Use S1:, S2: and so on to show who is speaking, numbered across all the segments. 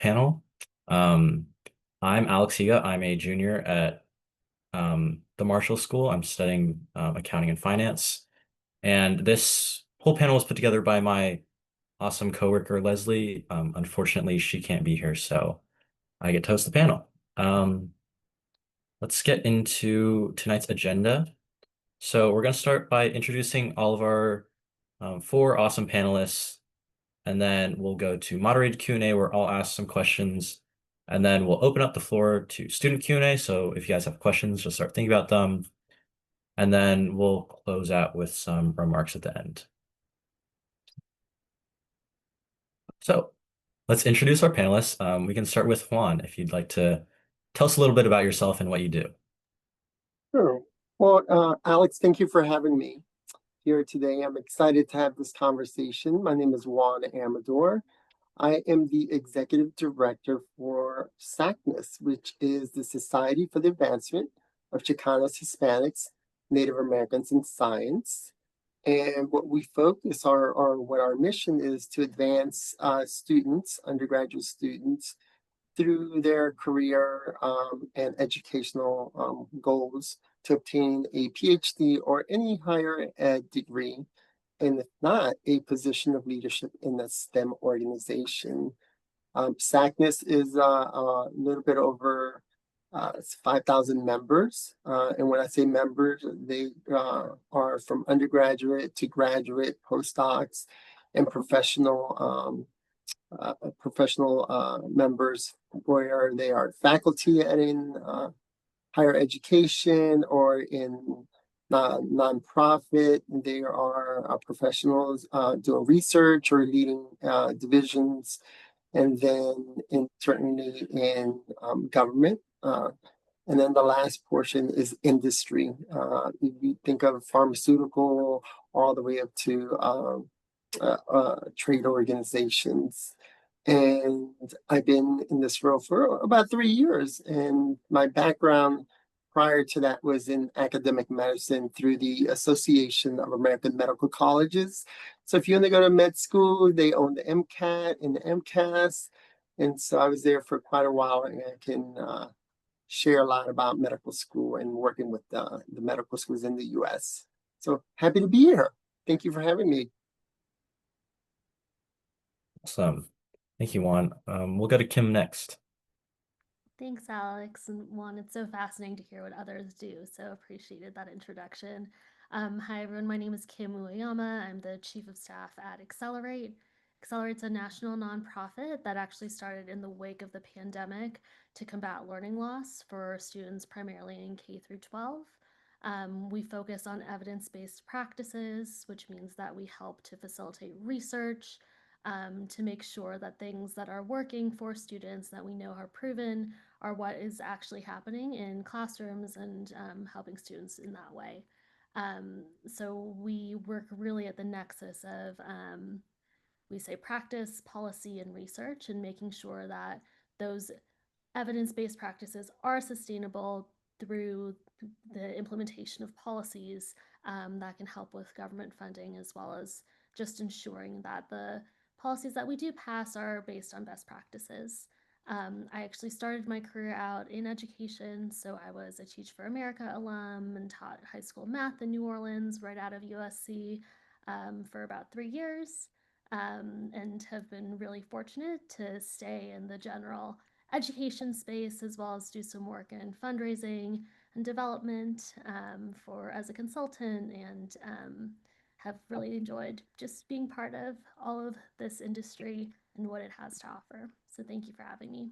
S1: panel. Um, I'm Alex Higa. I'm a junior at the Marshall School. I'm studying accounting and finance. And this whole panel was put together by my awesome coworker, Leslie. Unfortunately, she can't be here, so I get to host the panel. Let's get into tonight's agenda. So we're going to start by introducing all of our four awesome panelists, and then we'll go to moderated Q&A where I'll ask some questions, and then we'll open up the floor to student Q&A. So if you guys have questions, just start thinking about them, and then we'll close out with some remarks at the end. So let's introduce our panelists. We can start with Juan, if you'd like to tell us a little bit about yourself and what you do.
S2: Sure. Well, Alex, thank you for having me here today. I'm excited to have this conversation. My name is Juan Amador. I am the executive director for SACNAS, which is the Society for the Advancement of Chicanos, Hispanics, Native Americans in Science. And what we focus on, what our mission is to advance students, undergraduate students, through their career and educational goals to obtain a PhD or any higher ed degree, and if not, a position of leadership in a STEM organization. SACNAS is a little bit over 5,000 members. And when I say members, they are from undergraduate to graduate, postdocs, and professional members, where they are faculty in higher education or in nonprofit. They are professionals doing research or leading divisions, and then certainly in government. And then the last portion is industry. If you think of pharmaceutical all the way up to trade organizations. And I've been in this role for about 3 years. And my background prior to that was in academic medicine through the Association of American Medical Colleges. So if you want to go to med school, they own the MCAT and the MCAS. And so I was there for quite a while, and I can share a lot about medical school and working with the medical schools in the US. So happy to be here. Thank you for having me.
S1: Awesome. Thank you, Juan. We'll go to Kim next.
S3: Thanks, Alex. And Juan, it's so fascinating to hear what others do. So appreciated that introduction. Hi, everyone. My name is Kim Ueyama. I'm the Chief of Staff at Accelerate. Accelerate's a national nonprofit that actually started in the wake of the pandemic to combat learning loss for students primarily in K through 12. We focus on evidence-based practices, which means that we help to facilitate research, to make sure that things that are working for students that we know are proven are what is actually happening in classrooms, and helping students in that way. So we work really at the nexus of, we say, practice, policy, and research, and making sure that those evidence-based practices are sustainable through the implementation of policies that can help with government funding, as well as just ensuring that the policies that we do pass are based on best practices. I actually started my career out in education, so I was a Teach for America alum and taught high school math in New Orleans right out of USC for about 3 years, and have been really fortunate to stay in the general education space, as well as do some work in fundraising and development as a consultant, and have really enjoyed just being part of all of this industry and what it has to offer. So thank you for having me.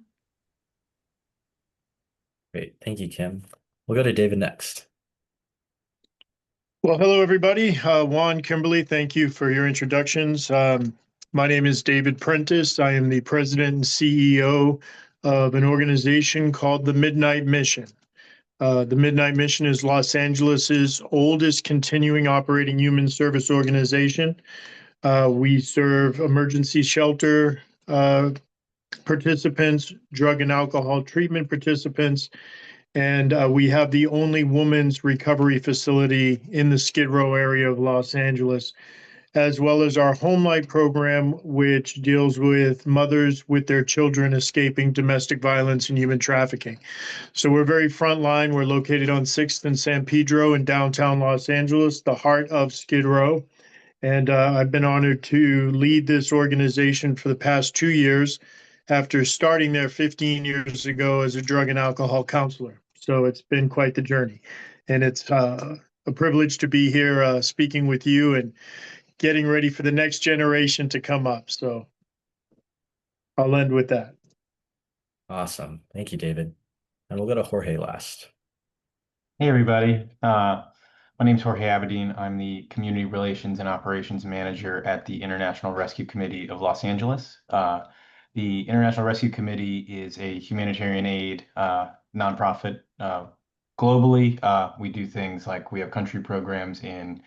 S1: Great. Thank you, Kim. We'll go to David next.
S4: Well, hello, everybody. Juan, Kimberly, thank you for your introductions. My name is David Prentice. I am the president and CEO of an organization called the Midnight Mission. The Midnight Mission is Los Angeles's oldest continuing operating human service organization. We serve emergency shelter participants, drug and alcohol treatment participants, and we have the only women's recovery facility in the Skid Row area of Los Angeles. as well as our Home Light program, which deals with mothers with their children escaping domestic violence and human trafficking. So we're very frontline. We're located on 6th and San Pedro in downtown Los Angeles, the heart of Skid Row. And I've been honored to lead this organization for the past 2 years after starting there 15 years ago as a drug and alcohol counselor. So it's been quite the journey. And it's a privilege to be here speaking with you and getting ready for the next generation to come up. So I'll end with that.
S1: Awesome. Thank you, David. And we'll go to Jorge last.
S5: Hey, everybody. My name is Jorge Abedin. I'm the Community Relations and Operations Manager at the International Rescue Committee of Los Angeles. The International Rescue Committee is a humanitarian aid nonprofit globally. We do things like we have country programs in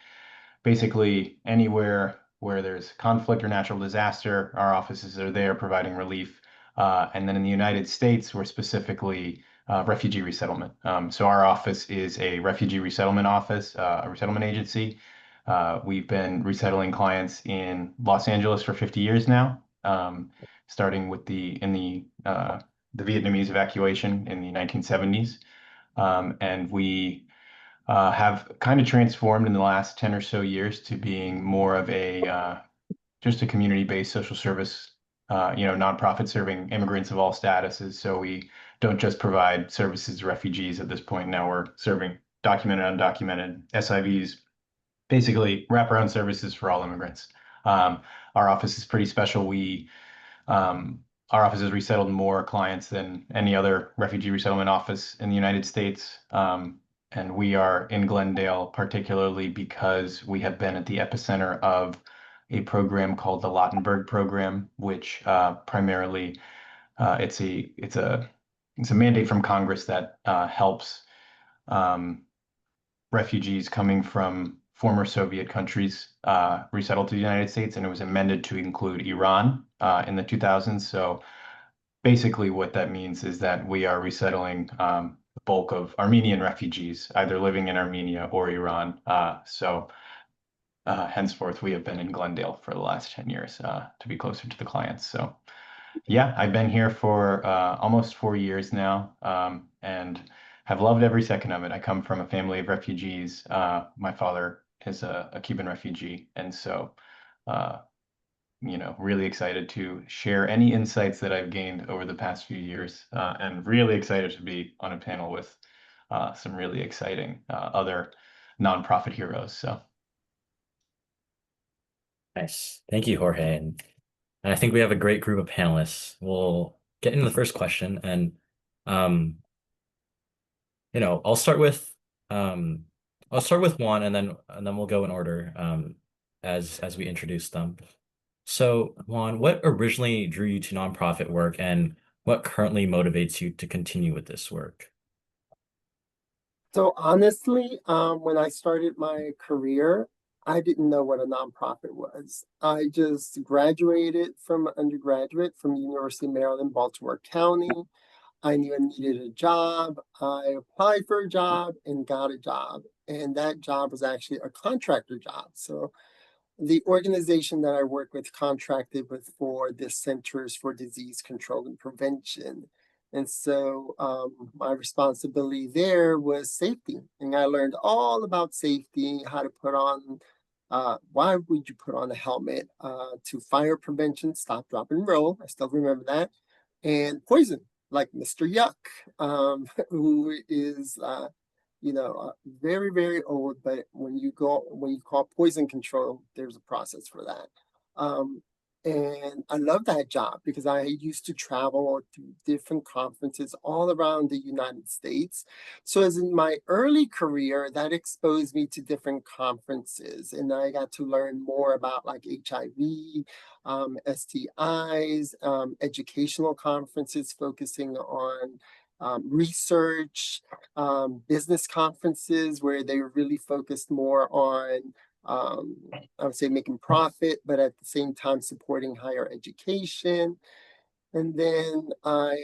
S5: basically anywhere where there's conflict or natural disaster. Our offices are there providing relief. And then in the United States, we're specifically refugee resettlement. So our office is a refugee resettlement office, a resettlement agency. We've been resettling clients in Los Angeles for 50 years now, starting with the Vietnamese evacuation in the 1970s. And we have kind of transformed in the last 10 or so years to being more of a just a community-based social service nonprofit serving immigrants of all statuses. So we don't just provide services to refugees at this point. Now we're serving documented, undocumented, SIVs, basically wraparound services for all immigrants. Our office is pretty special. Our office has resettled more clients than any other refugee resettlement office in the United States. And we are in Glendale particularly because we have been at the epicenter of a program called the Lautenberg Program, which primarily it's a mandate from Congress that helps refugees coming from former Soviet countries resettle to the United States, and it was amended to include Iran in the 2000s. So basically what that means is that we are resettling the bulk of Armenian refugees, either living in Armenia or Iran. Henceforth, we have been in Glendale for the last 10 years to be closer to the clients. So yeah, I've been here for almost 4 years now and have loved every second of it. I come from a family of refugees. My father is a Cuban refugee. And so, really excited to share any insights that I've gained over the past few years and really excited to be on a panel with some really exciting other nonprofit heroes. So.
S1: Nice. Thank you, Jorge. And I think we have a great group of panelists. We'll get into the first question, and I'll start with one, and then we'll go in order as we introduce them. So, Juan, what originally drew you to nonprofit work, and what currently motivates you to continue with this work?
S2: So honestly, when I started my career, I didn't know what a nonprofit was. I just graduated from undergraduate from University of Maryland, Baltimore County. I knew I needed a job. I applied for a job and got a job. And that job was actually a contractor job. So the organization that I work with contracted with for the Centers for Disease Control and Prevention. And so my responsibility there was safety. And I learned all about safety, how to put on, why would you put on a helmet, to fire prevention, stop, drop, and roll. I still remember that. And poison, like Mr. Yuck, who is very, very old, but when you call poison control, there's a process for that. And I love that job because I used to travel to different conferences all around the United States. So as in my early career, that exposed me to different conferences, and I got to learn more about like HIV, STIs, educational conferences focusing on research, business conferences where they were really focused more on, I would say, making profit, but at the same time supporting higher education. And then I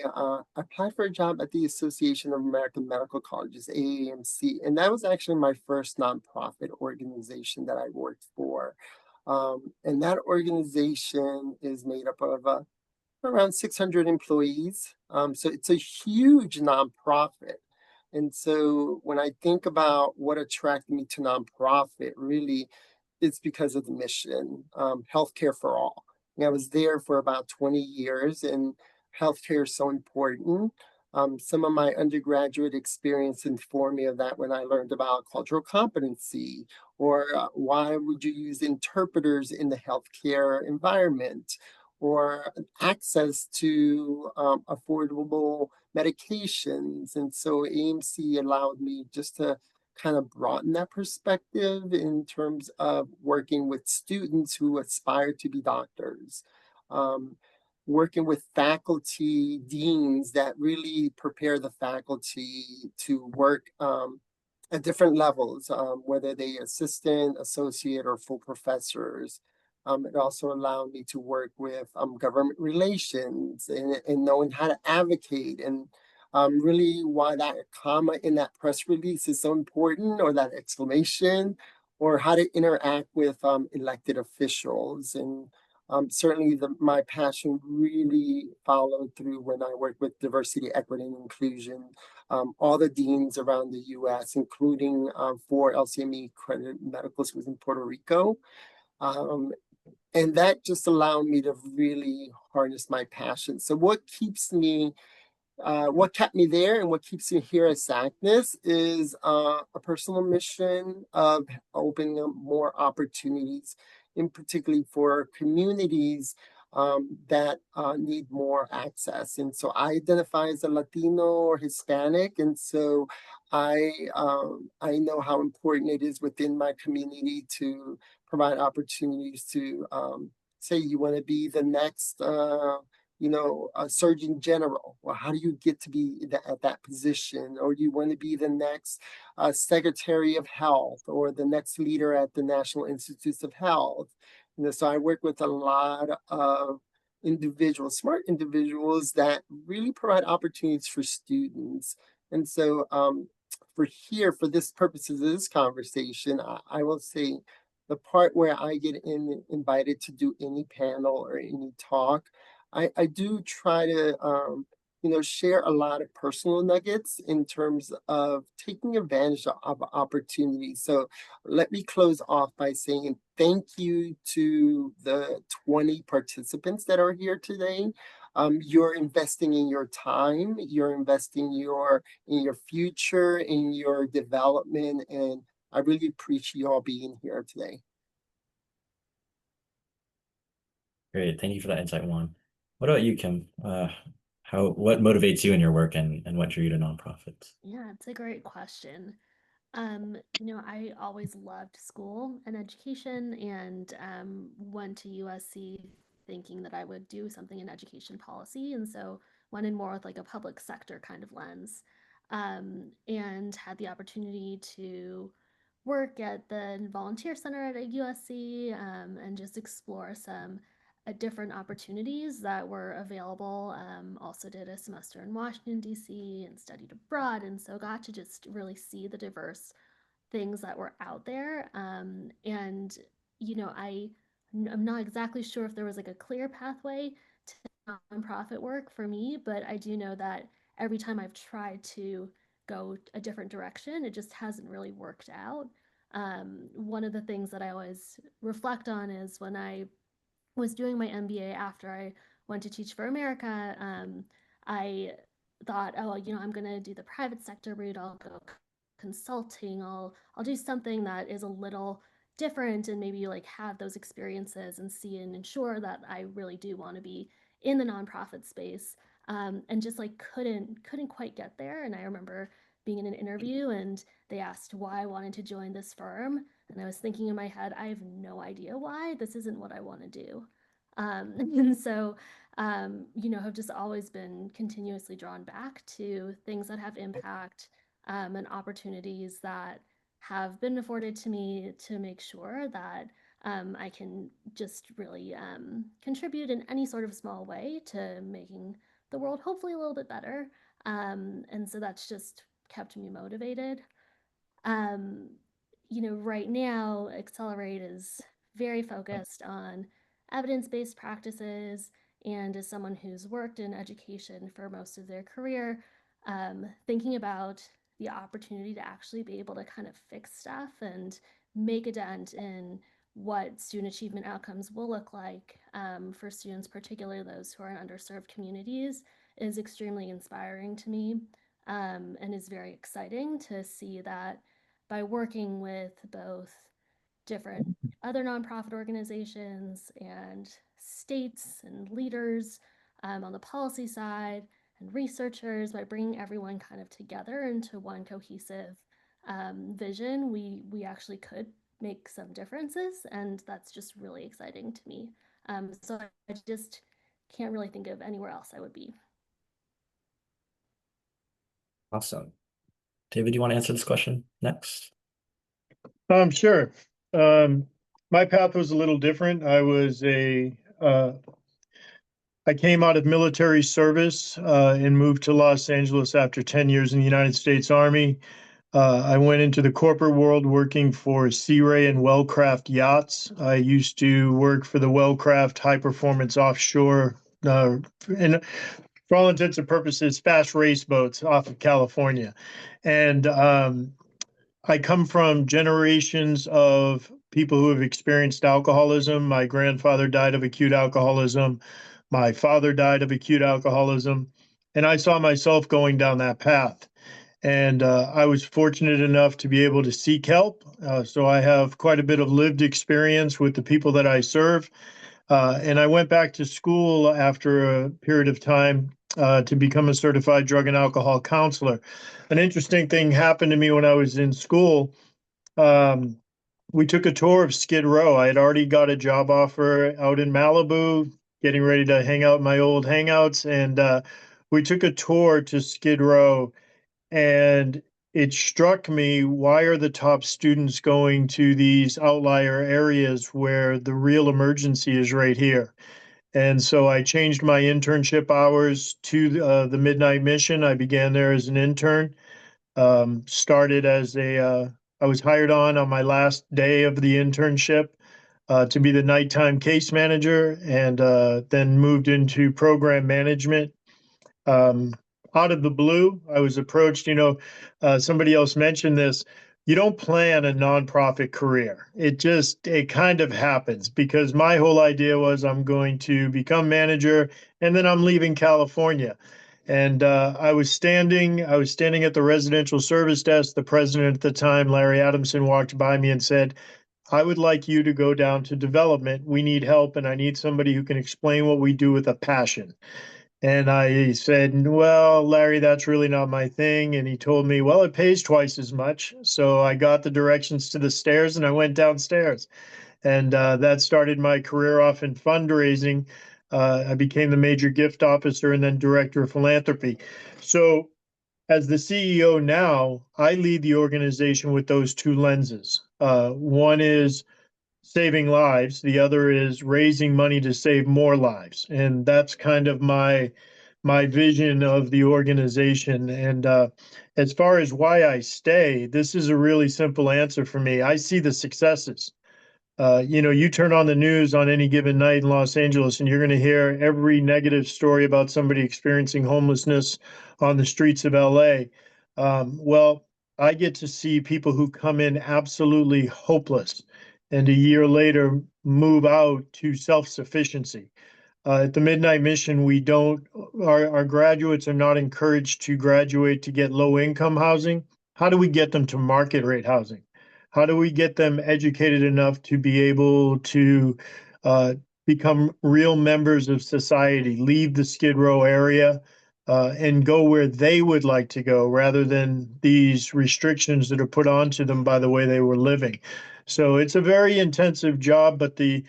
S2: applied for a job at the Association of American Medical Colleges, AAMC, and that was actually my first nonprofit organization that I worked for. And that organization is made up of around 600 employees. So it's a huge nonprofit. And so when I think about what attracted me to nonprofit, really, it's because of the mission, healthcare for all. And I was there for about 20 years, and healthcare is so important. Some of my undergraduate experience informed me of that when I learned about cultural competency, or why would you use interpreters in the healthcare environment, or access to affordable medications. And so AMC allowed me just to kind of broaden that perspective in terms of working with students who aspire to be doctors. Working with faculty deans that really prepare the faculty to work at different levels, whether they assistant, associate, or full professors. It also allowed me to work with government relations and knowing how to advocate, and really why that comma in that press release is so important, or that exclamation, or how to interact with elected officials. And certainly my passion really followed through when I worked with diversity, equity, and inclusion. All the deans around the US, including 4 LCME accredited medical schools in Puerto Rico. And that just allowed me to really harness my passion. So what kept me there and what keeps me here at SACNAS is a personal mission of opening up more opportunities, in particularly for communities that need more access. And so I identify as a Latino or Hispanic, and so I know how important it is within my community to provide opportunities to say you want to be the next a surgeon general. Well, how do you get to be at that position? Or you want to be the next secretary of health, or the next leader at the National Institutes of Health? So I work with a lot of individuals, smart individuals that really provide opportunities for students. And so for this purposes of this conversation, I will say the part where I get invited to do any panel or any talk, I do try to, share a lot of personal nuggets in terms of taking advantage of opportunities. So let me close off by saying thank you to the 20 participants that are here today. You're investing in your time, you're investing in your future, in your development, and I really appreciate you all being here today.
S1: Great. Thank you for that insight, Juan. What about you, Kim? What motivates you in your work and what drew you to nonprofits?
S3: Yeah, it's a great question. I always loved school and education, and went to USC thinking that I would do something in education policy, and so went in more with like a public sector kind of lens, and had the opportunity to work at the volunteer center at USC, and just explore some different opportunities that were available. Also did a semester in Washington, D.C. and studied abroad, and so got to just really see the diverse things that were out there. And, I'm not exactly sure if there was like a clear pathway to nonprofit work for me, but I do know that every time I've tried to go a different direction, it just hasn't really worked out. One of the things that I always reflect on is when I was doing my MBA after I went to Teach for America, I thought, oh, I'm gonna do the private sector route. I'll go consulting. I'll do something that is a little different and maybe like have those experiences and see and ensure that I really do want to be in the nonprofit space. And just like couldn't quite get there. And I remember being in an interview and they asked why I wanted to join this firm, and I was thinking in my head, I have no idea why. This isn't what I want to do. And so, have just always been continuously drawn back to things that have impact, and opportunities that have been afforded to me to make sure that I can just really contribute in any sort of small way to making the world hopefully a little bit better. And so that's just kept me motivated. Right now, Accelerate is very focused on evidence-based practices. And as someone who's worked in education for most of their career, thinking about the opportunity to actually be able to kind of fix stuff and make a dent in what student achievement outcomes will look like for students, particularly those who are in underserved communities, is extremely inspiring to me, and is very exciting to see that by working with both different other nonprofit organizations and states and leaders on the policy side and researchers, by bringing everyone kind of together into one cohesive vision, we actually could make some differences, and that's just really exciting to me. So I just can't really think of anywhere else I would be.
S1: Awesome. David, do you want to answer this question next?
S4: Sure. My path was a little different. I came out of military service and moved to Los Angeles after 10 years in the United States Army. I went into the corporate world working for Sea Ray and Wellcraft Yachts. I used to work for the Wellcraft High Performance Offshore, and for all intents and purposes, fast race boats off of California. And I come from generations of people who have experienced alcoholism. My grandfather died of acute alcoholism. My father died of acute alcoholism. And I saw myself going down that path. And I was fortunate enough to be able to seek help. So I have quite a bit of lived experience with the people that I serve. And I went back to school after a period of time to become a certified drug and alcohol counselor. An interesting thing happened to me when I was in school. Um, we took a tour of Skid Row. I had already got a job offer out in Malibu, getting ready to hang out in my old hangouts. And we took a tour to Skid Row, and it struck me, why are the top students going to these outlier areas where the real emergency is right here? And so I changed my internship hours to the Midnight Mission. I began there as an intern. Started as I was hired on my last day of the internship to be the nighttime case manager, and then moved into program management. um, Out of the blue, I was approached. Somebody else mentioned this. You don't plan a nonprofit career. It kind of happens, because my whole idea was I'm going to become manager and then I'm leaving California. And I was standing at the residential service desk. The president at the time, Larry Adamson, walked by me and said, I would like you to go down to development. We need help, and I need somebody who can explain what we do with a passion. And I said, well, Larry, that's really not my thing. And he told me, well, it pays twice as much. So I got the directions to the stairs and I went downstairs. And that started my career off in fundraising. I became the major gift officer and then director of philanthropy. So as the CEO now, I lead the organization with those two lenses. One is saving lives. The other is raising money to save more lives. And that's kind of my vision of the organization. And as far as why I stay, this is a really simple answer for me. I see the successes. You turn on the news on any given night in Los Angeles, and you're going to hear every negative story about somebody experiencing homelessness on the streets of LA. Well, I get to see people who come in absolutely hopeless, and a year later move out to self-sufficiency. At the Midnight Mission, we don't, our graduates are not encouraged to graduate to get low income housing. How do we get them to market rate housing? How do we get them educated enough to be able to uh, become real members of society, leave the Skid Row area, and go where they would like to go, rather than these restrictions that are put onto them by the way they were living? So it's a very intensive job, but the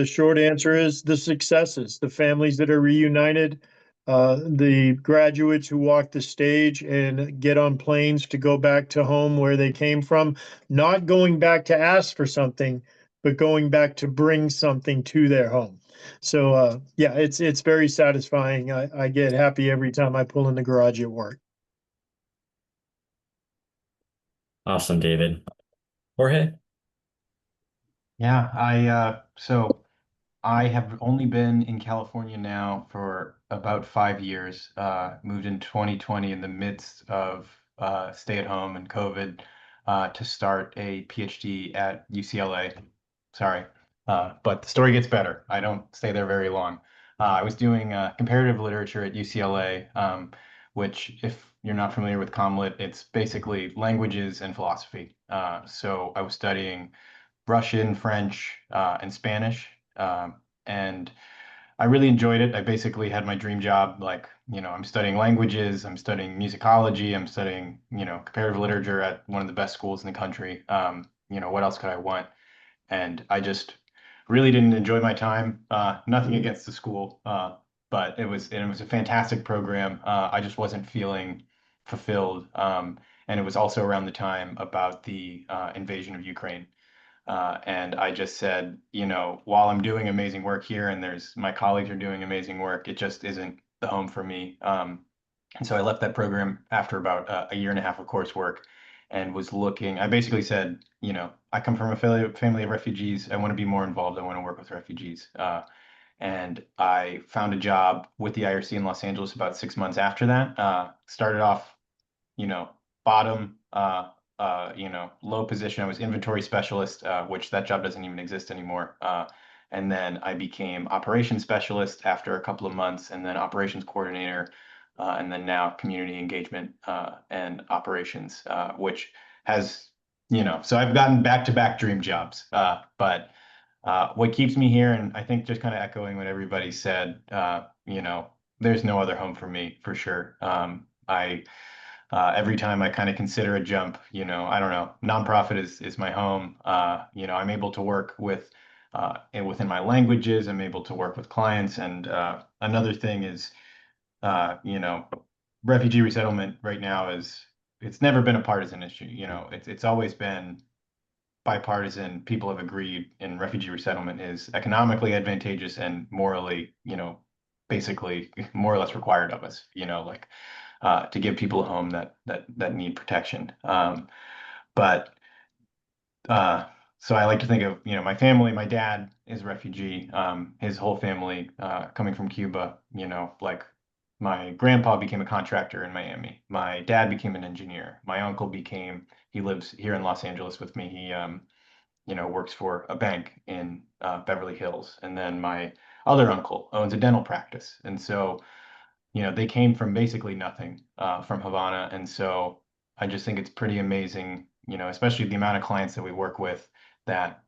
S4: short answer is the successes, the families that are reunited, the graduates who walk the stage and get on planes to go back to home where they came from, not going back to ask for something, but going back to bring something to their home. So yeah, it's very satisfying. I get happy every time I pull in the garage at work.
S1: Awesome, David. Jorge?
S5: Yeah, so I have only been in California now for about 5 years. Moved in 2020 in the midst of stay at home and COVID to start a PhD at UCLA. Sorry, but the story gets better. I don't stay there very long. I was doing comparative literature at UCLA, which, if you're not familiar with ComLit, it's basically languages and philosophy. So I was studying Russian, French, and Spanish. And I really enjoyed it. I basically had my dream job. Like, I'm studying languages, I'm studying musicology, I'm studying, comparative literature at one of the best schools in the country. What else could I want? And I just really didn't enjoy my time. Nothing against the school, but it was a fantastic program. I just wasn't feeling fulfilled. And it was also around the time about the invasion of Ukraine. And I just said, while I'm doing amazing work here and there's my colleagues are doing amazing work, it just isn't the home for me. And so I left that program after about a year and a half of coursework and was looking. I basically said, I come from a family of refugees. I want to be more involved. I want to work with refugees. And I found a job with the IRC in Los Angeles about 6 months after that. Started off, you know, bottom, low position. I was inventory specialist, which that job doesn't even exist anymore. And then I became operations specialist after a couple of months, and then operations coordinator, and then now community engagement and operations, which has, so I've gotten back-to-back dream jobs. But what keeps me here, and I think just kind of echoing what everybody said, there's no other home for me for sure. I every time I kind of consider a jump, I don't know, nonprofit is my home. I'm able to work with and within my languages. I'm able to work with clients, and another thing is, uh, you know, refugee resettlement right now is it's never been a partisan issue. It's always been bipartisan. People have agreed, and refugee resettlement is economically advantageous and morally, basically more or less required of us. Like to give people a home that need protection. But uh, so I like to think of, my family. My dad is a refugee. His whole family coming from Cuba. Like my grandpa became a contractor in Miami. My dad became an engineer. My uncle became. He lives here in Los Angeles with me. He works for a bank in Beverly Hills. And then my other uncle owns a dental practice. And so they came from basically nothing from Havana. And so I just think it's pretty amazing, especially the amount of clients that we work with that,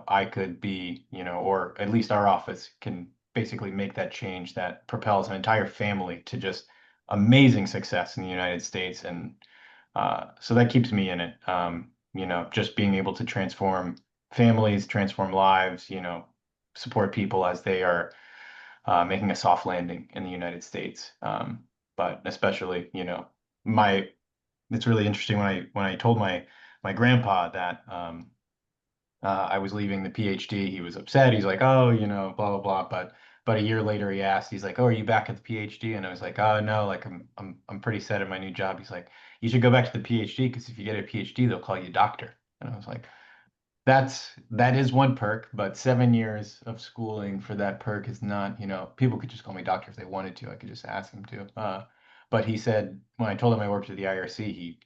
S5: I could be, or at least our office can basically make that change that propels an entire family to just amazing success in the United States. And so that keeps me in it. Just being able to transform families, transform lives, support people as they are making a soft landing in the United States. But especially, my it's really interesting when I told my grandpa that I was leaving the PhD. He was upset. He's like, oh, blah blah blah. But a year later, he asked, he's like, oh, are you back at the PhD? And I was like, oh no, like I'm pretty set in my new job. He's like, you should go back to the PhD because if you get a PhD, they'll call you doctor. And I was like, that is one perk, but 7 years of schooling for that perk is not, people could just call me doctor if they wanted to. I could just ask them to. But he said when I told him I worked at the IRC, he,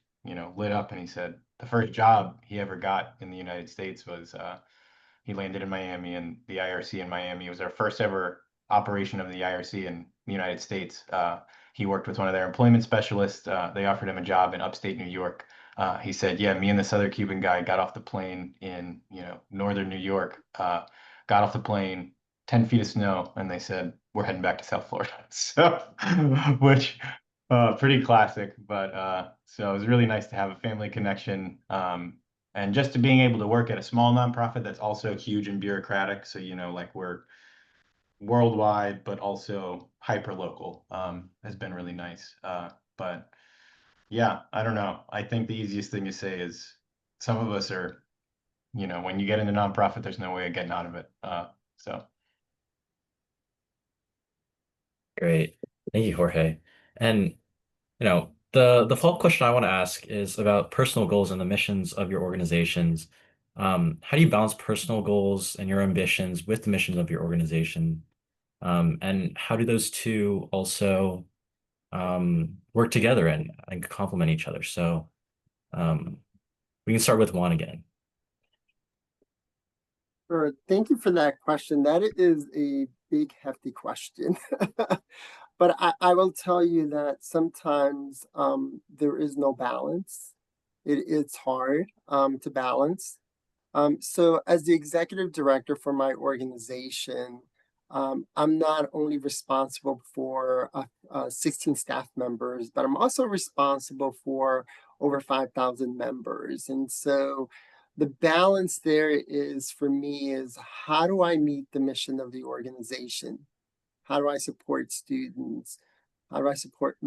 S5: lit up and he said the first job he ever got in the United States was he landed in Miami, and the IRC in Miami was our first ever operation of the IRC in the United States. He worked with one of their employment specialists. They offered him a job in upstate New York. He said, "Yeah, me and this other Cuban guy got off the plane in northern New York. Got off the plane, 10 feet of snow, and they said we're heading back to South Florida." So, which pretty classic. But so it was really nice to have a family connection. And just to being able to work at a small nonprofit that's also huge and bureaucratic. So, like we're worldwide, but also hyper local, has been really nice. But yeah, I don't know. I think the easiest thing to say is some of us are, when you get into nonprofit, there's no way of getting out of it. So
S1: Great. Thank you, Jorge. And the follow-up question I want to ask is about personal goals and the missions of your organizations. How do you balance personal goals and your ambitions with the missions of your organization? And how do those two also work together and complement each other? So um, we can start with Juan again.
S2: Sure. Thank you for that question. That is a big, hefty question. But I will tell you that sometimes there is no balance. It's hard to balance. So as the executive director for my organization, I'm not only responsible for 16 staff members, but I'm also responsible for over 5,000 members. And so the balance there is for me is how do I meet the mission of the organization? How do I support students? How do I support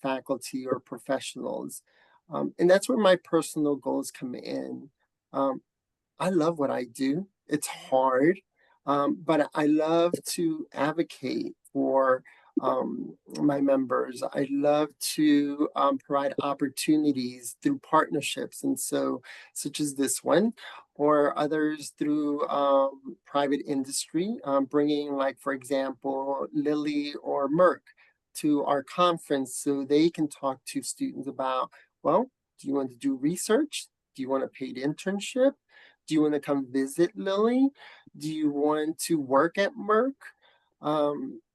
S2: faculty or professionals? And that's where my personal goals come in. Um, I love what I do. It's hard, but I love to advocate for my members. I love to provide opportunities through partnerships, and so such as this one, or others through private industry, bringing, like for example, Lilly or Merck to our conference so they can talk to students about, well, do you want to do research? Do you want a paid internship? Do you want to come visit Lily? Do you want to work at Merck?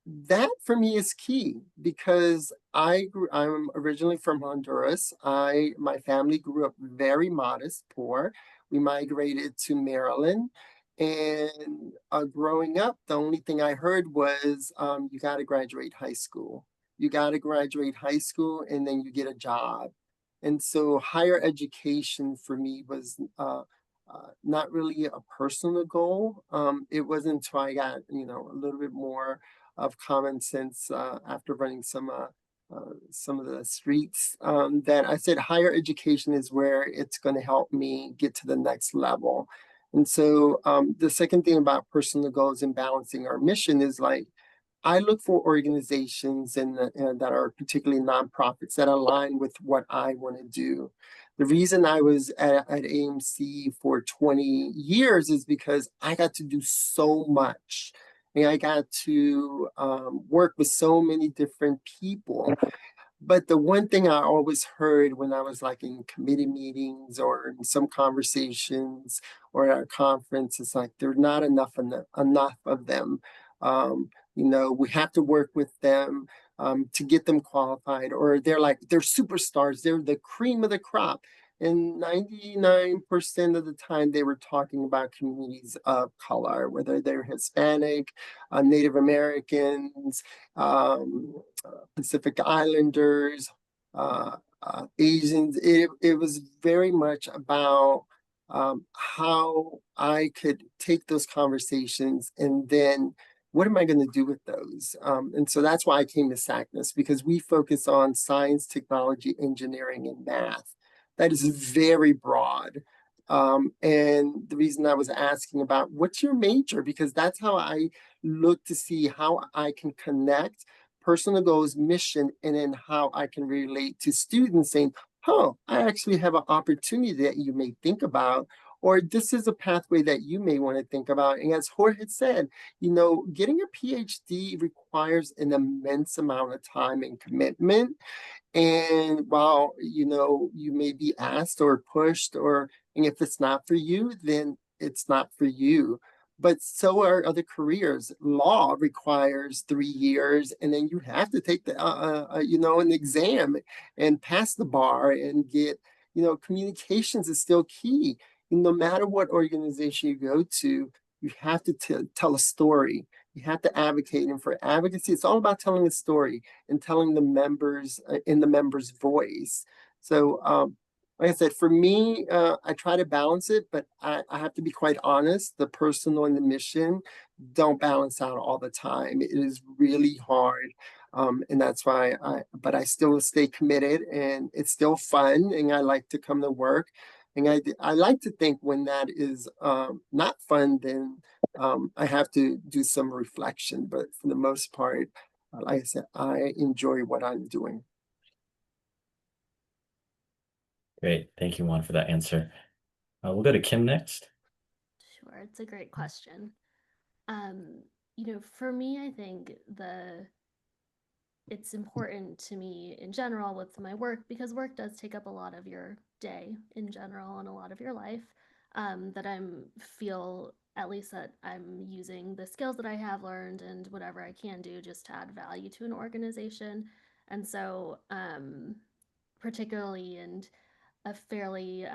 S2: That for me is key because I'm originally from Honduras. My family grew up very modest, poor. We migrated to Maryland. And growing up, the only thing I heard was you got to graduate high school. You got to graduate high school and then you get a job. And so higher education for me was not really a personal goal. It wasn't until I got, a little bit more of common sense after running some of the streets that I said higher education is where it's going to help me get to the next level. And so the second thing about personal goals and balancing our mission is like, I look for organizations that are particularly nonprofits that align with what I want to do. The reason I was at AMC for 20 years is because I got to do so much. And I got to work with so many different people. But the one thing I always heard when I was like in committee meetings or in some conversations or at a conference is like, there's not enough of them. We have to work with them to get them qualified, or they're superstars. They're the cream of the crop. And 99% of the time, they were talking about communities of color, whether they're Hispanic, Native Americans, Pacific Islanders, Asians. It was very much about how I could take those conversations and then what am I going to do with those? And so that's why I came to SACNAS, because we focus on science, technology, engineering, and math. That is very broad. And the reason I was asking about what's your major, because that's how I look to see how I can connect personal goals, mission, and then how I can relate to students saying, oh, I actually have an opportunity that you may think about, or this is a pathway that you may want to think about. And as Jorge said, getting a PhD requires an immense amount of time and commitment. And while, you may be asked or pushed, and if it's not for you, then it's not for you. But so are other careers. Law requires 3 years, and then you have to take an exam and pass the bar and get, communications is still key. No matter what organization you go to, you have to tell a story. You have to advocate. And for advocacy, it's all about telling a story and telling the members in the members' voice. So, like I said, for me, I try to balance it, but I have to be quite honest. The personal and the mission don't balance out all the time. It is really hard. And that's why but I still stay committed and it's still fun and I like to come to work. And I like to think when that is not fun, then I have to do some reflection. But for the most part, like I said, I enjoy what I'm doing.
S1: Great. Thank you, Juan, for that answer. We'll go to Kim next.
S3: Sure, it's a great question. Um, for me, I think it's important to me in general with my work because work does take up a lot of your day in general and a lot of your life. That I'm feel at least that I'm using the skills that I have learned and whatever I can do just to add value to an organization. And so, particularly in a fairly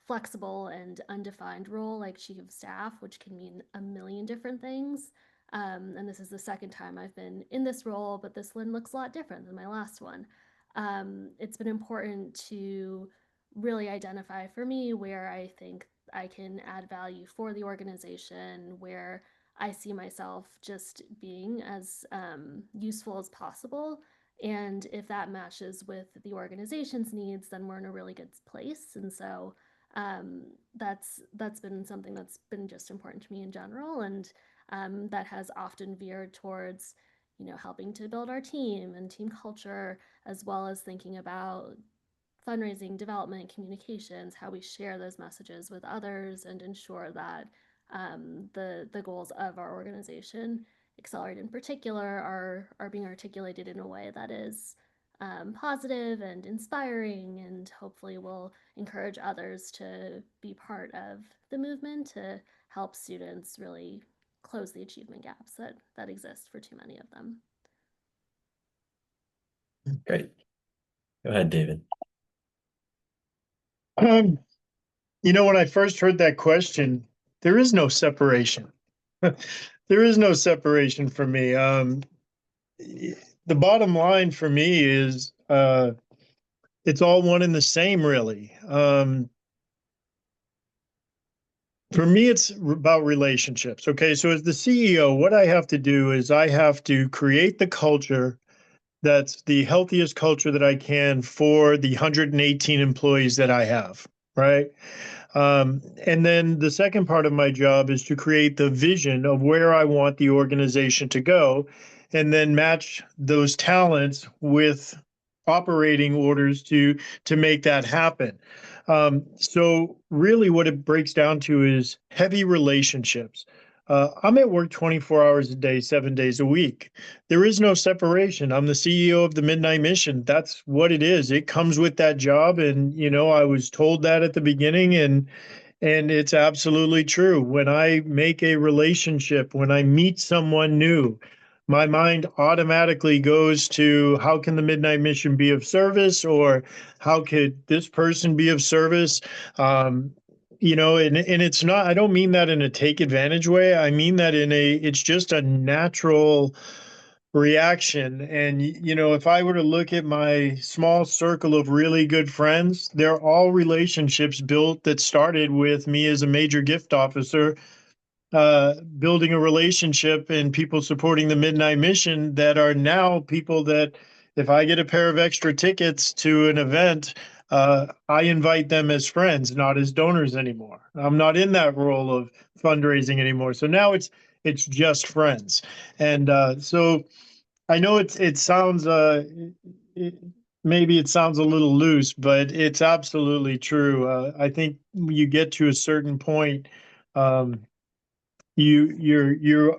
S3: flexible and undefined role like chief of staff, which can mean a million different things. And this is the second time I've been in this role, but this one looks a lot different than my last one. It's been important to really identify for me where I think I can add value for the organization, where I see myself just being as useful as possible. And if that matches with the organization's needs, then we're in a really good place. And so that's been something that's been just important to me in general, and that has often veered towards, helping to build our team and team culture, as well as thinking about fundraising, development, communications, how we share those messages with others, and ensure that the goals of our organization, Accelerate in particular, are being articulated in a way that is positive and inspiring, and hopefully will encourage others to be part of the movement to help students really close the achievement gaps that exist for too many of them.
S1: Great. Go ahead, David.
S4: When I first heard that question, there is no separation. There is no separation for me. The bottom line for me is it's all one and the same, really. For me, it's about relationships. Okay, so as the CEO, what I have to do is I have to create the culture that's the healthiest culture that I can for the 118 employees that I have, right? And then the second part of my job is to create the vision of where I want the organization to go, and then match those talents with operating orders to make that happen. So really what it breaks down to is heavy relationships. I'm at work 24 hours a day, 7 days a week. There is no separation. I'm the CEO of the Midnight Mission. That's what it is. It comes with that job. And, I was told that at the beginning, and it's absolutely true. When I make a relationship, when I meet someone new, my mind automatically goes to how can the Midnight Mission be of service, or how could this person be of service? And it's not, I don't mean that in a take advantage way. I mean that it's just a natural reaction. And, if I were to look at my small circle of really good friends, they're all relationships built that started with me as a major gift officer, building a relationship and people supporting the Midnight Mission that are now people that if I get a pair of extra tickets to an event, I invite them as friends, not as donors anymore. I'm not in that role of fundraising anymore. So now it's just friends. And so I know it sounds it, maybe it sounds a little loose, but it's absolutely true. I think you get to a certain point, um, you're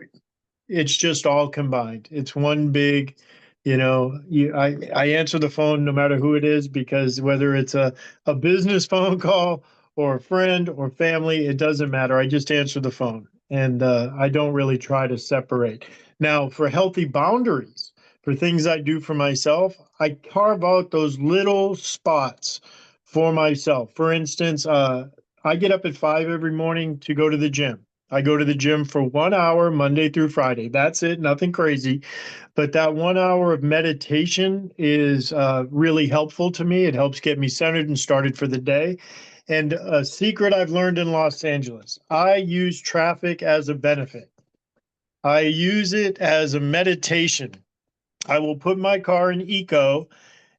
S4: it's just all combined. It's one big, I answer the phone no matter who it is, because whether it's a business phone call or a friend or family, it doesn't matter. I just answer the phone, and I don't really try to separate. Now, for healthy boundaries, for things I do for myself, I carve out those little spots for myself. For instance, I get up at 5 every morning to go to the gym. I go to the gym for 1 hour, Monday through Friday. That's it, nothing crazy. But that 1 hour of meditation is really helpful to me. It helps get me centered and started for the day. And a secret I've learned in Los Angeles, I use traffic as a benefit. I use it as a meditation. I will put my car in eco,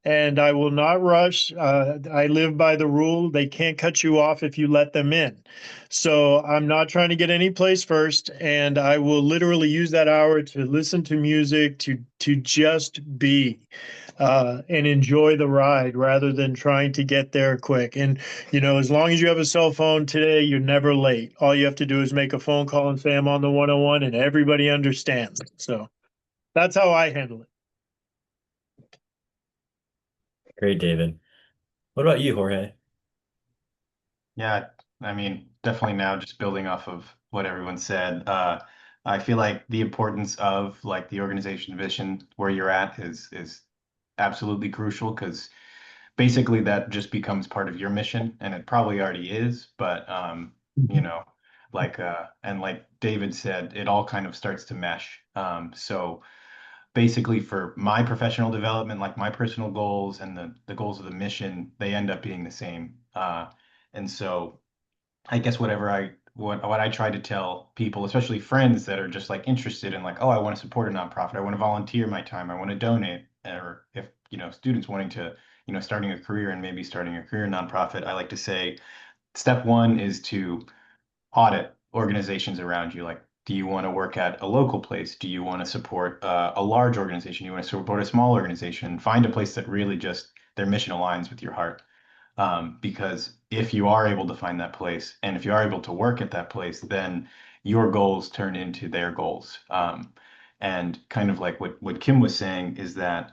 S4: and I will not rush. I live by the rule, they can't cut you off if you let them in. So I'm not trying to get any place first, and I will literally use that hour to listen to music, to just be. and enjoy the ride rather than trying to get there quick. And, as long as you have a cell phone today, you're never late. All you have to do is make a phone call and say, I'm on the 101, and everybody understands. So that's how I handle it.
S1: Great, David. What about you, Jorge?
S5: Yeah, I mean, definitely now just building off of what everyone said, I feel like the importance of like the organization vision where you're at is absolutely crucial because basically that just becomes part of your mission and it probably already is, but you know, and like David said, it all kind of starts to mesh. So basically for my professional development, like my personal goals and the goals of the mission, they end up being the same. And so I guess what I try to tell people, especially friends that are just like interested in like, oh, I want to support a nonprofit, I want to volunteer my time, I want to donate, or if students wanting to, starting a career and maybe starting a career nonprofit, I like to say step one is to audit organizations around you. Like, do you want to work at a local place? Do you want to support a large organization? Do you want to support a small organization? Find a place that really just their mission aligns with your heart. Because if you are able to find that place and if you are able to work at that place, then your goals turn into their goals. And kind of like what Kim was saying is that,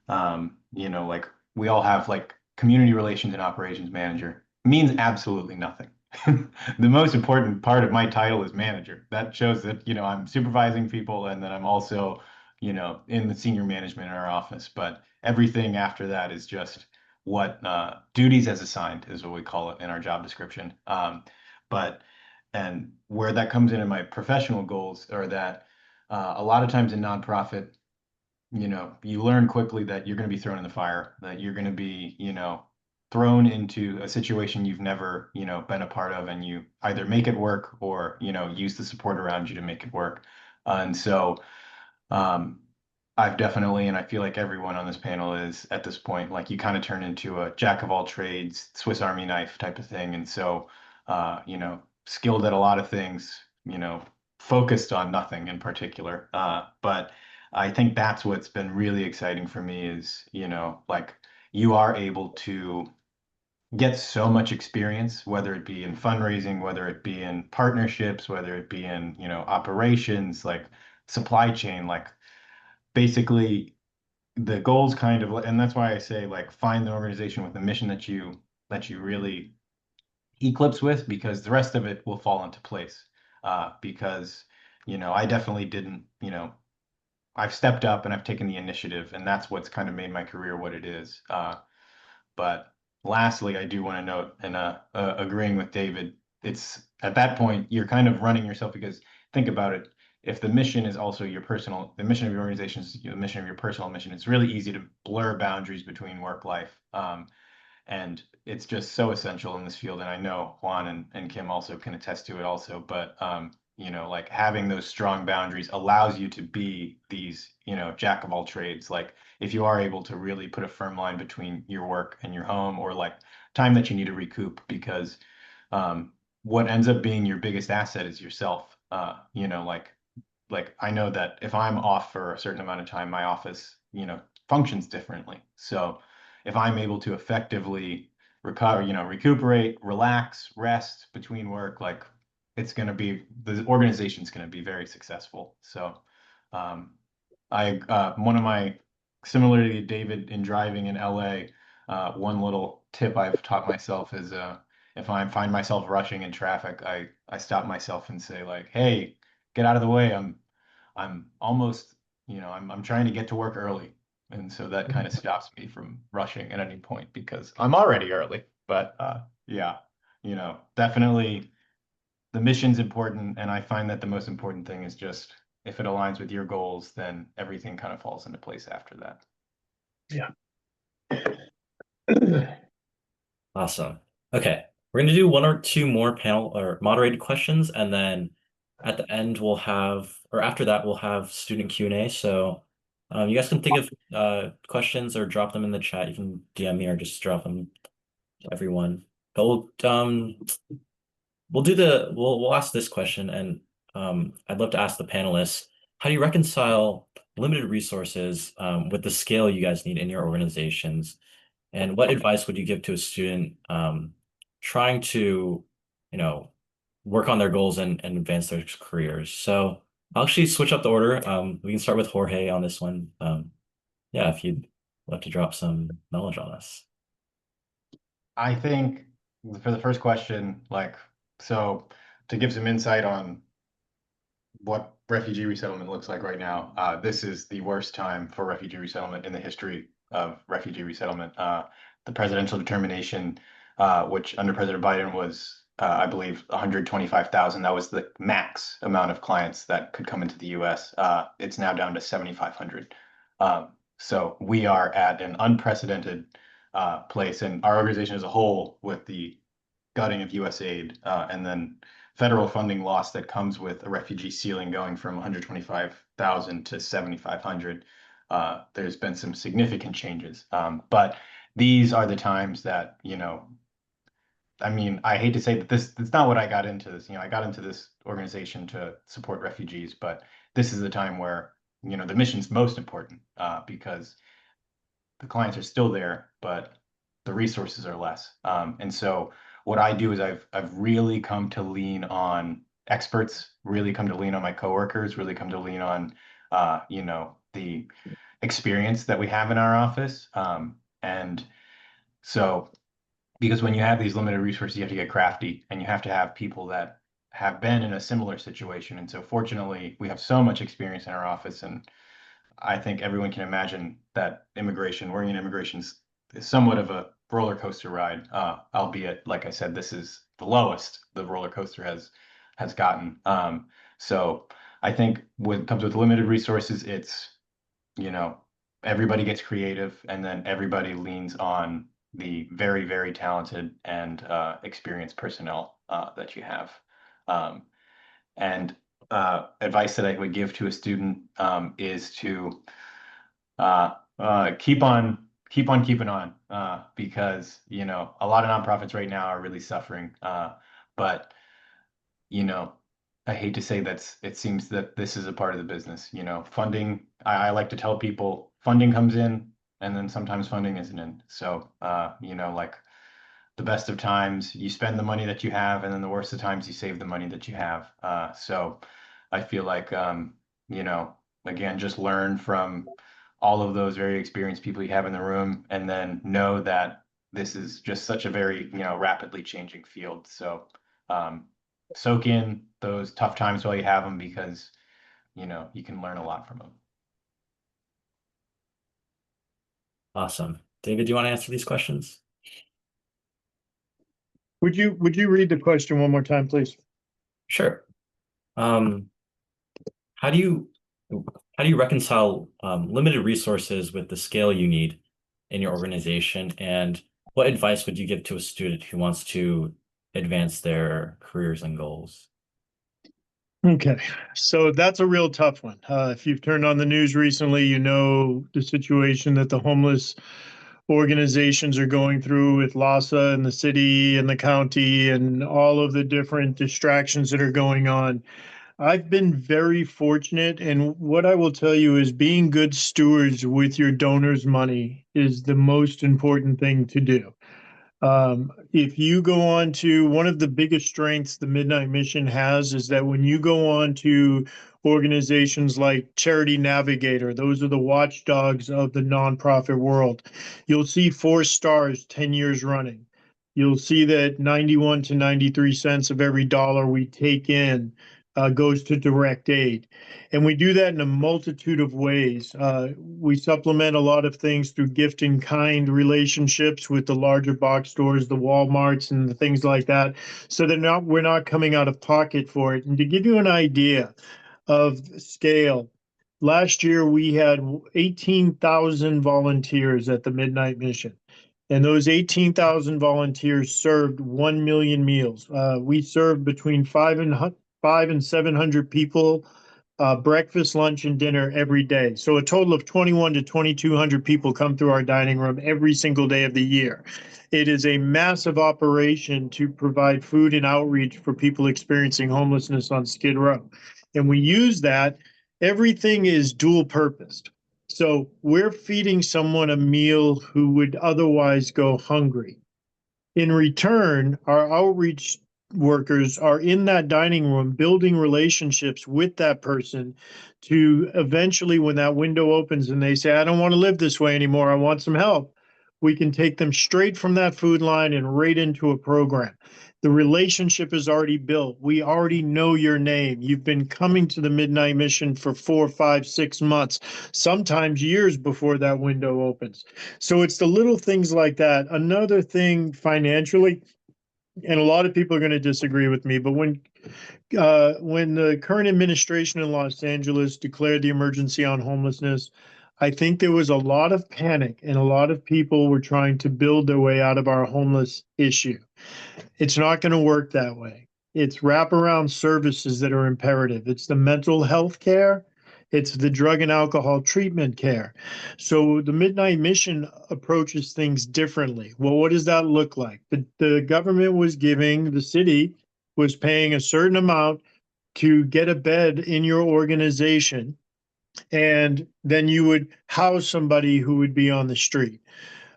S5: like we all have like community relations and operations manager means absolutely nothing. The most important part of my title is manager. That shows that, I'm supervising people and that I'm also, in the senior management in our office. But everything after that is just what duties as assigned is what we call it in our job description. But and where that comes into my professional goals are that a lot of times in nonprofit, you learn quickly that you're going to be thrown in the fire, that you're going to be, thrown into a situation you've never, been a part of, and you either make it work or, use the support around you to make it work. And so, um, I've definitely, and I feel like everyone on this panel is at this point, like you kind of turn into a jack of all trades, Swiss Army knife type of thing. And so, skilled at a lot of things, focused on nothing in particular. But I think that's what's been really exciting for me is, like you are able to get so much experience, whether it be in fundraising, whether it be in partnerships, whether it be in, operations, like supply chain, like basically the goals kind of, and that's why I say like find the organization with the mission that you really eclipse with, because the rest of it will fall into place. Because I definitely didn't, I've stepped up and I've taken the initiative, and that's what's kind of made my career what it is. But lastly, I do want to note, and agreeing with David, it's at that point you're kind of running yourself, because think about it. If the mission is also the mission of your organization is the mission of your personal mission, it's really easy to blur boundaries between work life. And it's just so essential in this field. And I know Juan and Kim also can attest to it also, but like having those strong boundaries allows you to be these, jack of all trades. Like if you are able to really put a firm line between your work and your home, or like time that you need to recoup, because what ends up being your biggest asset is yourself. Like I know that if I'm off for a certain amount of time, my office, functions differently. So if I'm able to effectively recover, recuperate, relax, rest between work, like the organization's going to be very successful. So um, one of my, similarly to David in driving in LA, one little tip I've taught myself is if I find myself rushing in traffic, I stop myself and say like, hey, get out of the way. I'm almost, I'm trying to get to work early. And so that kind of stops me from rushing at any point because I'm already early. But yeah, definitely the mission's important. And I find that the most important thing is just if it aligns with your goals, then everything kind of falls into place after that.
S4: Yeah.
S1: Awesome. Okay, we're going to do one or two more panel or moderated questions, and then at the end we'll have, or after that we'll have student Q&A. So you guys can think of questions or drop them in the chat. You can DM me or just drop them to everyone. But we'll ask this question, and I'd love to ask the panelists, how do you reconcile limited resources with the scale you guys need in your organizations? And what advice would you give to a student trying to, you know, work on their goals and advance their careers? So I'll actually switch up the order. We can start with Jorge on this one. Yeah, if you'd love to drop some knowledge on us.
S5: I think for the first question, so to give some insight on what refugee resettlement looks like right now, this is the worst time for refugee resettlement in the history of refugee resettlement. The presidential determination, which under President Biden was, I believe, 125,000. That was the max amount of clients that could come into the U.S. It's now down to 7,500. So we are at an unprecedented place, and our organization as a whole, with the gutting of U.S. aid and then federal funding loss that comes with a refugee ceiling going from 125,000 to 7,500. There's been some significant changes, but these are the times that, I mean, I hate to say that it's not what I got into this. I got into this organization to support refugees, but this is the time where, the mission's most important because the clients are still there, but the resources are less. And so what I do is I've really come to lean on experts, really come to lean on my coworkers, really come to lean on the experience that we have in our office. And so because when you have these limited resources, you have to get crafty and you have to have people that have been in a similar situation. And so fortunately, we have so much experience in our office, and I think everyone can imagine that working in immigration is somewhat of a roller coaster ride, albeit, like I said, this is the lowest the roller coaster has gotten. So I think when it comes with limited resources, it's, you know, everybody gets creative and then everybody leans on the very, very talented and experienced personnel that you have. Um, and advice that I would give to a student is to keep on keeping on because a lot of nonprofits right now are really suffering. But you know, I hate to say it seems that this is a part of the business. Funding. I like to tell people funding comes in, and then sometimes funding isn't in. So like the best of times, you spend the money that you have, and then the worst of times, you save the money that you have. So I feel like, you know, again, just learn from all of those very experienced people you have in the room, and then know that this is just such a very, rapidly changing field. So soak in those tough times while you have them because, you can learn a lot from them.
S1: Awesome. David, do you want to answer these questions?
S4: Would you read the question one more time, please?
S1: Sure. Um, how do you reconcile limited resources with the scale you need in your organization? And what advice would you give to a student who wants to advance their careers and goals?
S4: Okay, so that's a real tough one. If you've turned on the news recently, you know the situation that the homeless organizations are going through with LASA and the city and the county and all of the different distractions that are going on. I've been very fortunate, and what I will tell you is being good stewards with your donors' money is the most important thing to do. If you go on to one of the biggest strengths the Midnight Mission has is that when you go on to organizations like Charity Navigator, those are the watchdogs of the nonprofit world, you'll see 4 stars 10 years running. You'll see that 91 to 93 cents of every dollar we take in goes to direct aid. And we do that in a multitude of ways. We supplement a lot of things through gift in kind relationships with the larger box stores, the Walmarts, and the things like that. So that we're not coming out of pocket for it. And to give you an idea of scale, last year we had 18,000 volunteers at the Midnight Mission. And those 18,000 volunteers served 1 million meals. We served between 500 and 700 people, breakfast, lunch, and dinner every day. So a total of 21 to 2,200 people come through our dining room every single day of the year. It is a massive operation to provide food and outreach for people experiencing homelessness on Skid Row. And we use that everything is dual purposed. So we're feeding someone a meal who would otherwise go hungry. In return, our outreach workers are in that dining room building relationships with that person to eventually, when that window opens and they say, I don't want to live this way anymore, I want some help, we can take them straight from that food line and right into a program. The relationship is already built. We already know your name. You've been coming to the Midnight Mission for 4, 5, 6 months, sometimes years before that window opens. So it's the little things like that. Another thing financially, and a lot of people are going to disagree with me, but when the current administration in Los Angeles declared the emergency on homelessness, I think there was a lot of panic and a lot of people were trying to build their way out of our homeless issue. It's not going to work that way. It's wraparound services that are imperative. It's the mental health care. It's the drug and alcohol treatment care. So the Midnight Mission approaches things differently. Well, what does that look like? The government was giving, the city was paying a certain amount to get a bed in your organization, and then you would house somebody who would be on the street.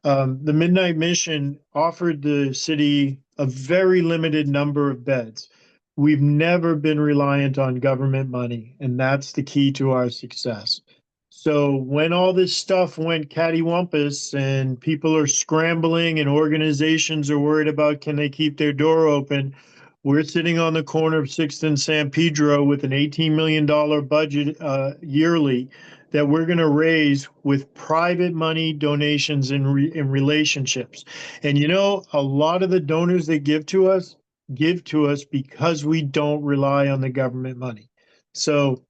S4: The Midnight Mission offered the city a very limited number of beds. We've never been reliant on government money, and that's the key to our success. So when all this stuff went cattywampus and people are scrambling and organizations are worried about can they keep their door open, we're sitting on the corner of 6th and San Pedro with an $18 million budget yearly that we're going to raise with private money donations in relationships. And you know, a lot of the donors that give to us because we don't rely on the government money. So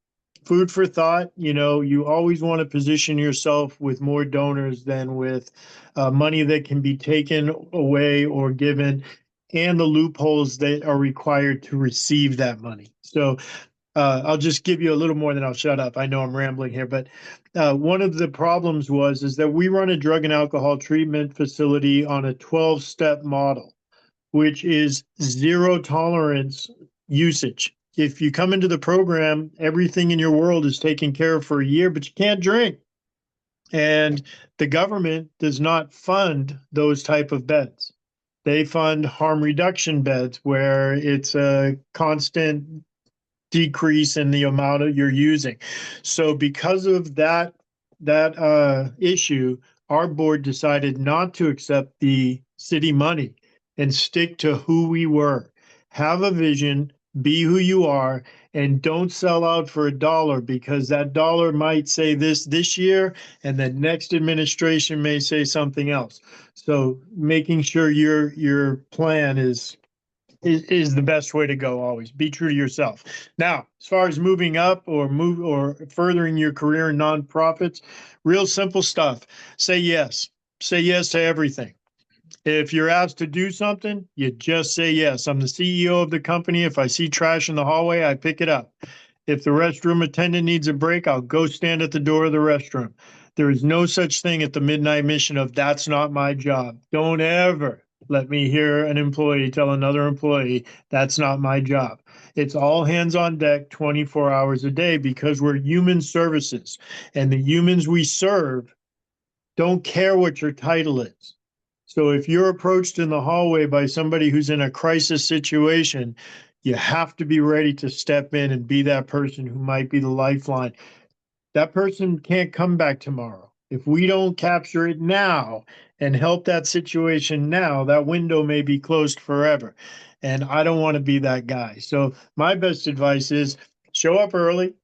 S4: food for thought, you know, you always want to position yourself with more donors than with money that can be taken away or given, and the loopholes that are required to receive that money. So I'll just give you a little more, than I'll shut up. I know I'm rambling here, but one of the problems is that we run a drug and alcohol treatment facility on a 12-step model, which is zero tolerance usage. If you come into the program, everything in your world is taken care of for a year, but you can't drink. And the government does not fund those type of beds. They fund harm reduction beds where it's a constant decrease in the amount of you're using. So because of that issue, our board decided not to accept the city money and stick to who we were. Have a vision, be who you are, and don't sell out for a dollar, because that dollar might say this year and the next administration may say something else. So making sure your plan is the best way to go. Always be true to yourself. Now, as far as moving up or furthering your career in nonprofits, real simple stuff. Say yes. Say yes to everything. If you're asked to do something, you just say yes. I'm the CEO of the company. If I see trash in the hallway, I pick it up. If the restroom attendant needs a break, I'll go stand at the door of the restroom. There is no such thing at the Midnight Mission of that's not my job. Don't ever let me hear an employee tell another employee that's not my job. It's all hands on deck 24 hours a day, because we're human services, and the humans we serve don't care what your title is. So if you're approached in the hallway by somebody who's in a crisis situation, you have to be ready to step in and be that person who might be the lifeline. That person can't come back tomorrow. If we don't capture it now and help that situation now, that window may be closed forever. And I don't want to be that guy. So my best advice is show up early,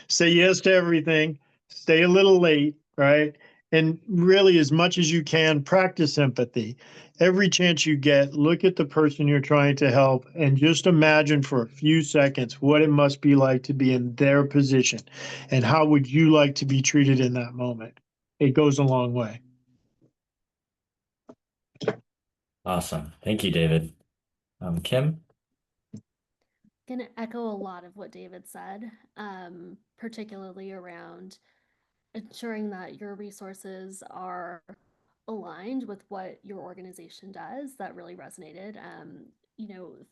S4: say yes to everything, stay a little late, right? And really, as much as you can, practice empathy. Every chance you get, look at the person you're trying to help and just imagine for a few seconds what it must be like to be in their position and how would you like to be treated in that moment. It goes a long way.
S1: Awesome. Thank you, David. Kim?
S3: Gonna echo a lot of what David said, particularly around ensuring that your resources are aligned with what your organization does. That really resonated.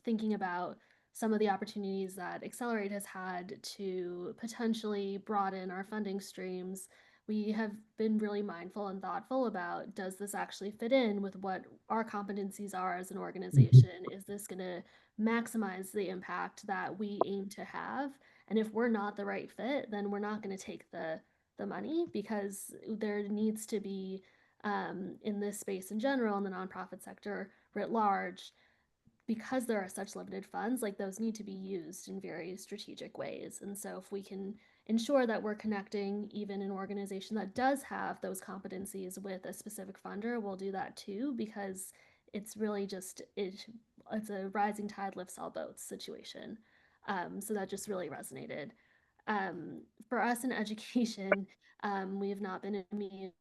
S3: Thinking about some of the opportunities that Accelerate has had to potentially broaden our funding streams, we have been really mindful and thoughtful about, does this actually fit in with what our competencies are as an organization? Is this going to maximize the impact that we aim to have? And if we're not the right fit, then we're not going to take the money, because there needs to be, in this space in general, in the nonprofit sector writ large, because there are such limited funds, like those need to be used in very strategic ways. And so if we can ensure that we're connecting even an organization that does have those competencies with a specific funder, we'll do that too, because it's really just it's a rising tide lifts all boats situation. So that just really resonated. For us in education, we have not been immune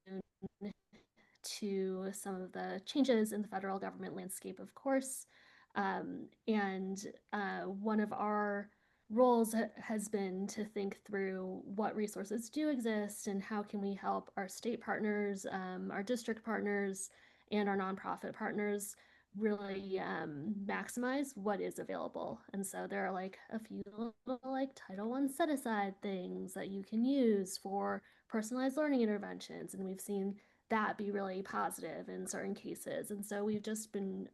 S3: to some of the changes in the federal government landscape, of course. And one of our roles has been to think through what resources do exist and how can we help our state partners, our district partners, and our nonprofit partners really maximize what is available. And so there are like a few little like Title I set aside things that you can use for personalized learning interventions, and we've seen that be really positive in certain cases. And so we've just been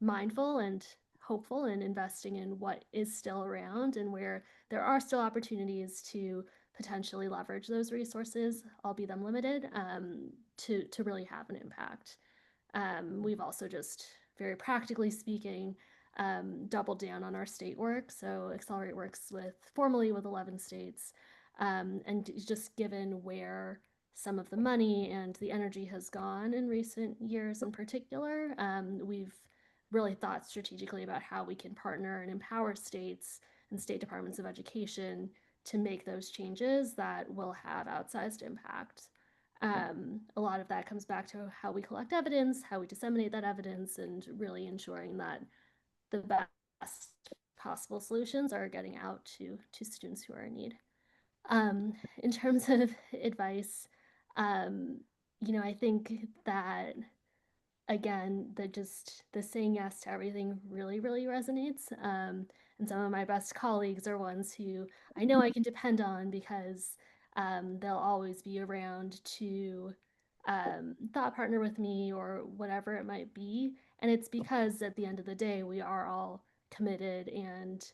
S3: mindful and hopeful and investing in what is still around and where there are still opportunities to potentially leverage those resources, albeit them limited, to really have an impact. We've also just, very practically speaking, doubled down on our state work. So Accelerate works formally with 11 states, and just given where some of the money and the energy has gone in recent years in particular, we've really thought strategically about how we can partner and empower states and state departments of education to make those changes that will have outsized impact. A lot of that comes back to how we collect evidence, how we disseminate that evidence, and really ensuring that the best possible solutions are getting out to students who are in need. In terms of advice, I think that, again, the saying yes to everything really, really resonates. And some of my best colleagues are ones who I know I can depend on, because they'll always be around to thought partner with me or whatever it might be. And it's because at the end of the day, we are all committed and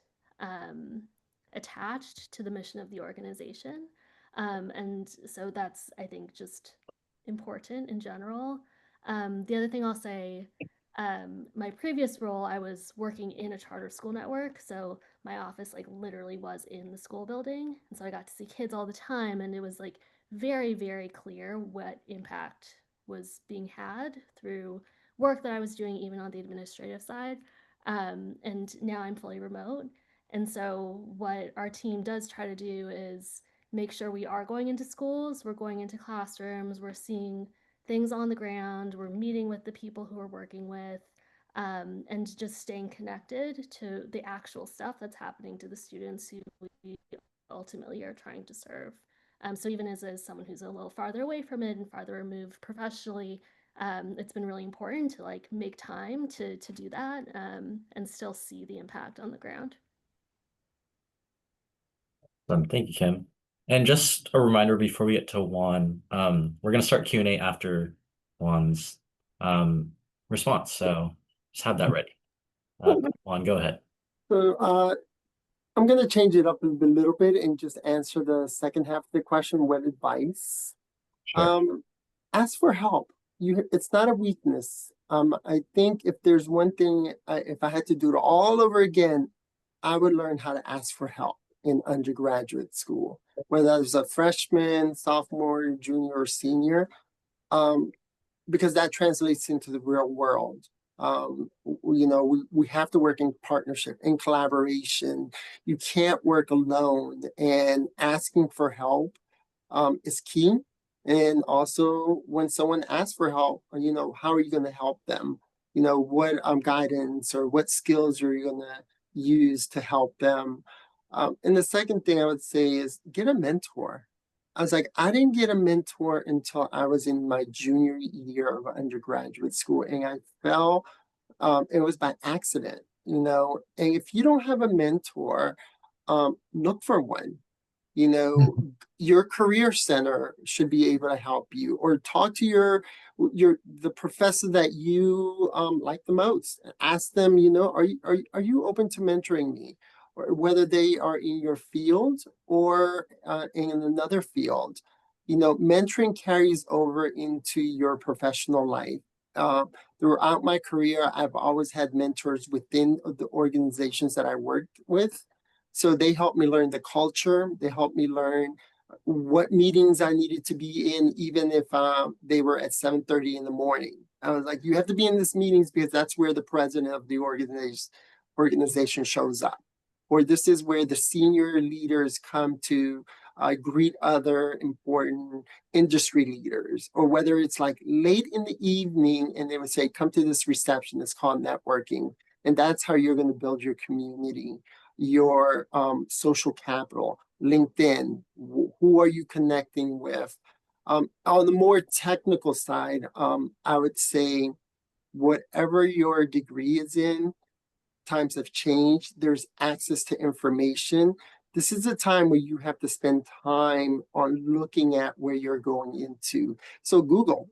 S3: attached to the mission of the organization. And so that's, I think, just important in general. The other thing I'll say, my previous role, I was working in a charter school network. So my office like literally was in the school building. And so I got to see kids all the time. And it was like very, very clear what impact was being had through work that I was doing, even on the administrative side. And now I'm fully remote. And so what our team does try to do is make sure we are going into schools, we're going into classrooms, we're seeing things on the ground, we're meeting with the people who we're working with, and just staying connected to the actual stuff that's happening to the students who we ultimately are trying to serve. So even as someone who's a little farther away from it and farther removed professionally, it's been really important to like make time to do that, and still see the impact on the ground.
S1: Thank you, Kim. And just a reminder before we get to Juan, we're going to start Q&A after Juan's response. So just have that ready. Juan, go ahead.
S2: So I'm going to change it up a little bit and just answer the second half of the question, what advice?
S1: Sure.
S2: Ask for help. It's not a weakness. I think if there's one thing, if I had to do it all over again, I would learn how to ask for help in undergraduate school, whether it's a freshman, sophomore, junior, or senior, because that translates into the real world. We have to work in partnership, in collaboration. You can't work alone, and asking for help is key. And also, when someone asks for help, how are you going to help them? What guidance or what skills are you going to use to help them? And the second thing I would say is get a mentor. I didn't get a mentor until I was in my junior year of undergraduate school, and I fell. It was by accident. And if you don't have a mentor, look for one. Your career center should be able to help you, or talk to the professor that you like the most. Ask them, are you open to mentoring me? Or whether they are in your field or in another field. Mentoring carries over into your professional life. Throughout my career, I've always had mentors within the organizations that I worked with. So they helped me learn the culture. They helped me learn what meetings I needed to be in, even if they were at 7:30 in the morning. I was like, you have to be in these meetings because that's where the president of the organization shows up. Or this is where the senior leaders come to greet other important industry leaders. Or whether it's like late in the evening and they would say, come to this reception, it's called networking. And that's how you're going to build your community, your social capital. LinkedIn, who are you connecting with? On the more technical side, I would say whatever your degree is in, times have changed. There's access to information. This is a time where you have to spend time on looking at where you're going into. So Google,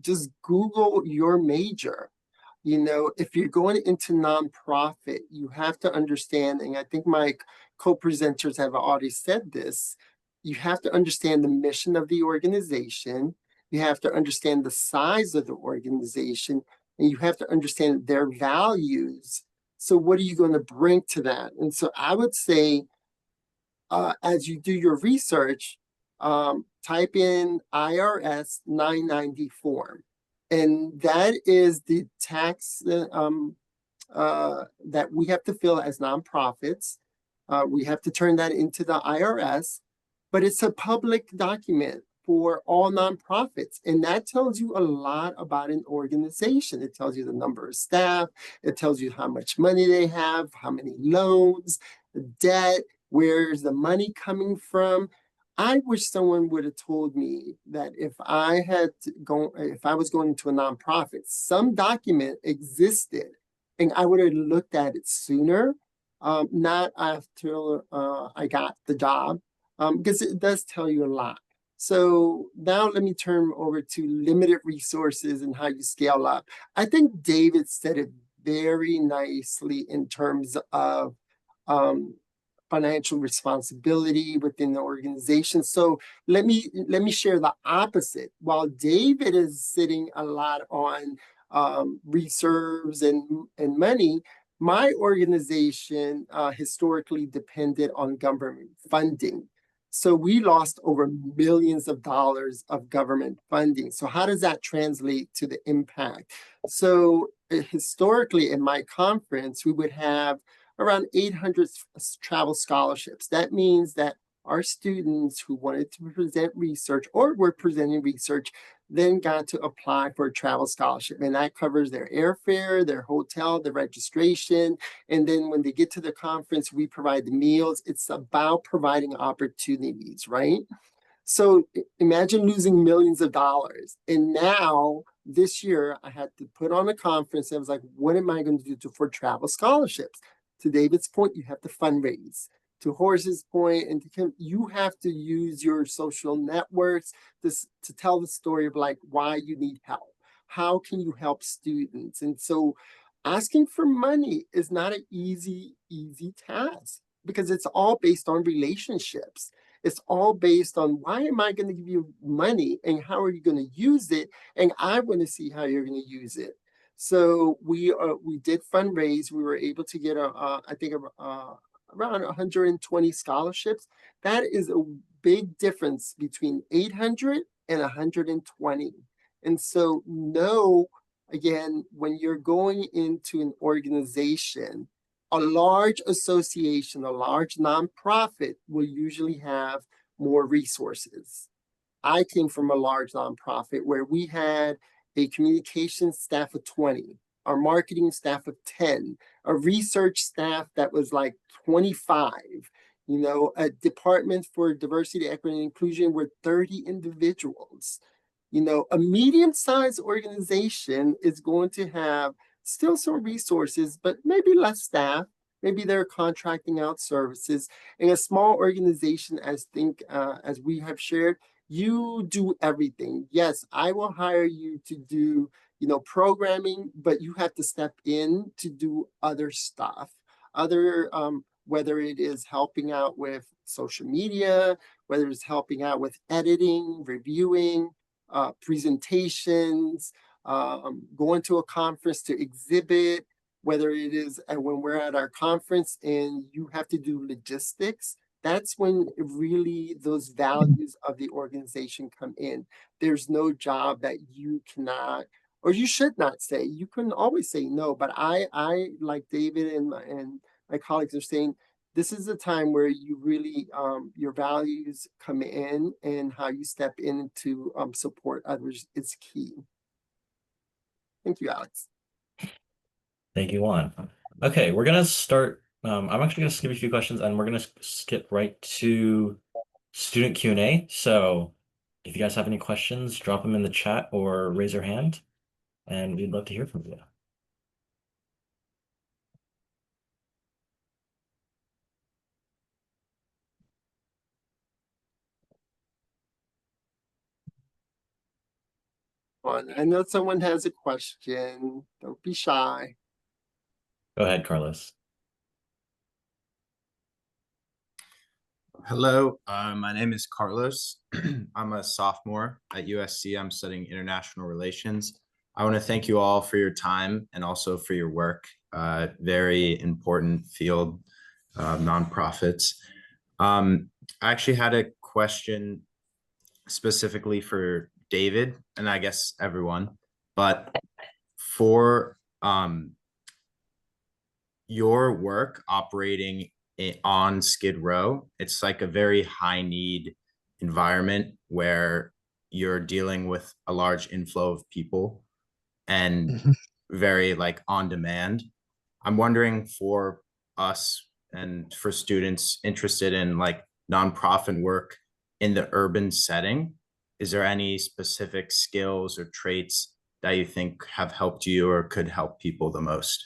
S2: just Google your major. If you're going into nonprofit, you have to understand, and I think my co-presenters have already said this, you have to understand the mission of the organization. You have to understand the size of the organization, and you have to understand their values. So what are you going to bring to that? And so I would say, as you do your research, type in IRS 990 form. And that is the tax that we have to fill as nonprofits. We have to turn that into the IRS, but it's a public document for all nonprofits. And that tells you a lot about an organization. It tells you the number of staff. It tells you how much money they have, how many loans, the debt, where's the money coming from. I wish someone would have told me that if I was going into a nonprofit, some document existed and I would have looked at it sooner, not after I got the job, because it does tell you a lot. So now let me turn over to limited resources and how you scale up. I think David said it very nicely in terms of financial responsibility within the organization. So let me share the opposite. While David is sitting a lot on reserves and money, my organization historically depended on government funding. So we lost over millions of dollars of government funding. So how does that translate to the impact? So historically in my conference, we would have around 800 travel scholarships. That means that our students who wanted to present research or were presenting research then got to apply for a travel scholarship. And that covers their airfare, their hotel, their registration. And then when they get to the conference, we provide the meals. It's about providing opportunities, right? So imagine losing millions of dollars. And now this year I had to put on a conference. I was like, what am I going to do for travel scholarships? To David's point, you have to fundraise. To Horace's point, and to Kim, you have to use your social networks to tell the story of like why you need help. How can you help students? And so asking for money is not an easy task because it's all based on relationships. It's all based on why am I going to give you money and how are you going to use it? And I want to see how you're going to use it. So we did fundraise. We were able to get I think around 120 scholarships. That is a big difference between 800 and 120. And so again, when you're going into an organization, a large association, a large nonprofit will usually have more resources. I came from a large nonprofit where we had a communications staff of 20, our marketing staff of 10, a research staff that was like 25, a department for diversity, equity, and inclusion were 30 individuals. A medium-sized organization is going to have still some resources, but maybe less staff. Maybe they're contracting out services. In a small organization, as we have shared, you do everything. Yes, I will hire you to do, programming, but you have to step in to do other stuff. Whether it is helping out with social media, whether it's helping out with editing, reviewing, presentations, going to a conference to exhibit, whether it is when we're at our conference and you have to do logistics. That's when really those values of the organization come in. There's no job that you cannot or you should not say. You can always say no, but I like David and my colleagues are saying, this is a time where you really your values come in, and how you step in to support others is key. Thank you, Alex.
S1: Thank you, Juan. Okay, we're gonna start. I'm actually gonna skip a few questions, and we're gonna skip right to student Q&A. So if you guys have any questions, drop them in the chat or raise your hand, and we'd love to hear from you.
S2: I know someone has a question. Don't be shy.
S1: Go ahead, Carlos.
S6: Hello, my name is Carlos. I'm a sophomore at USC. I'm studying international relations. I want to thank you all for your time and also for your work. Very important field of nonprofits. I actually had a question specifically for David, and I guess everyone, but for your work operating on Skid Row, it's like a very high need environment where you're dealing with a large inflow of people and very like on demand. I'm wondering for us and for students interested in like nonprofit work in the urban setting, is there any specific skills or traits that you think have helped you or could help people the most?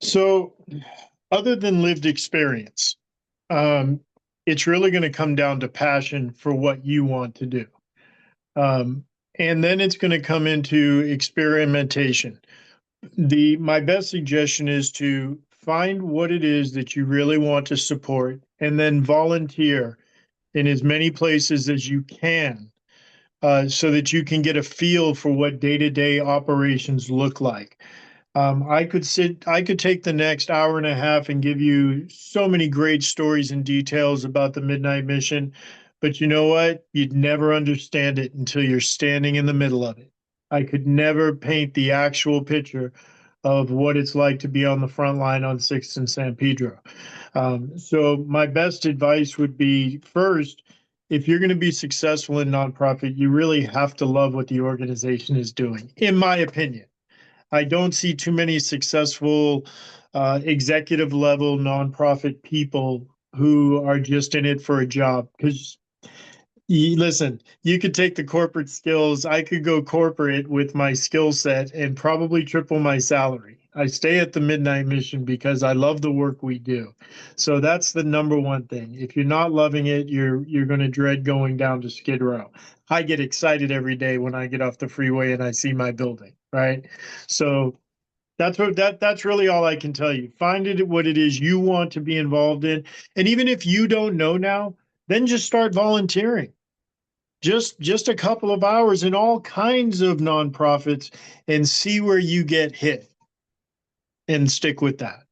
S4: So, other than lived experience, it's really going to come down to passion for what you want to do. And then it's going to come into experimentation. My best suggestion is to find what it is that you really want to support and then volunteer in as many places as you can, so that you can get a feel for what day-to-day operations look like. I could take the next hour and a half and give you so many great stories and details about the Midnight Mission, but you know what? You'd never understand it until you're standing in the middle of it. I could never paint the actual picture of what it's like to be on the front line on 6th and San Pedro. So my best advice would be, first, if you're going to be successful in nonprofit, you really have to love what the organization is doing, in my opinion. I don't see too many successful executive level nonprofit people who are just in it for a job. Because listen, you could take the corporate skills. I could go corporate with my skill set and probably triple my salary. I stay at the Midnight Mission because I love the work we do. So that's the number one thing. If you're not loving it, you're going to dread going down to Skid Row. I get excited every day when I get off the freeway and I see my building, right? So that's really all I can tell you. Find it what it is you want to be involved in. And even if you don't know now, then just start volunteering. Just a couple of hours in all kinds of nonprofits and see where you get hit and stick with that.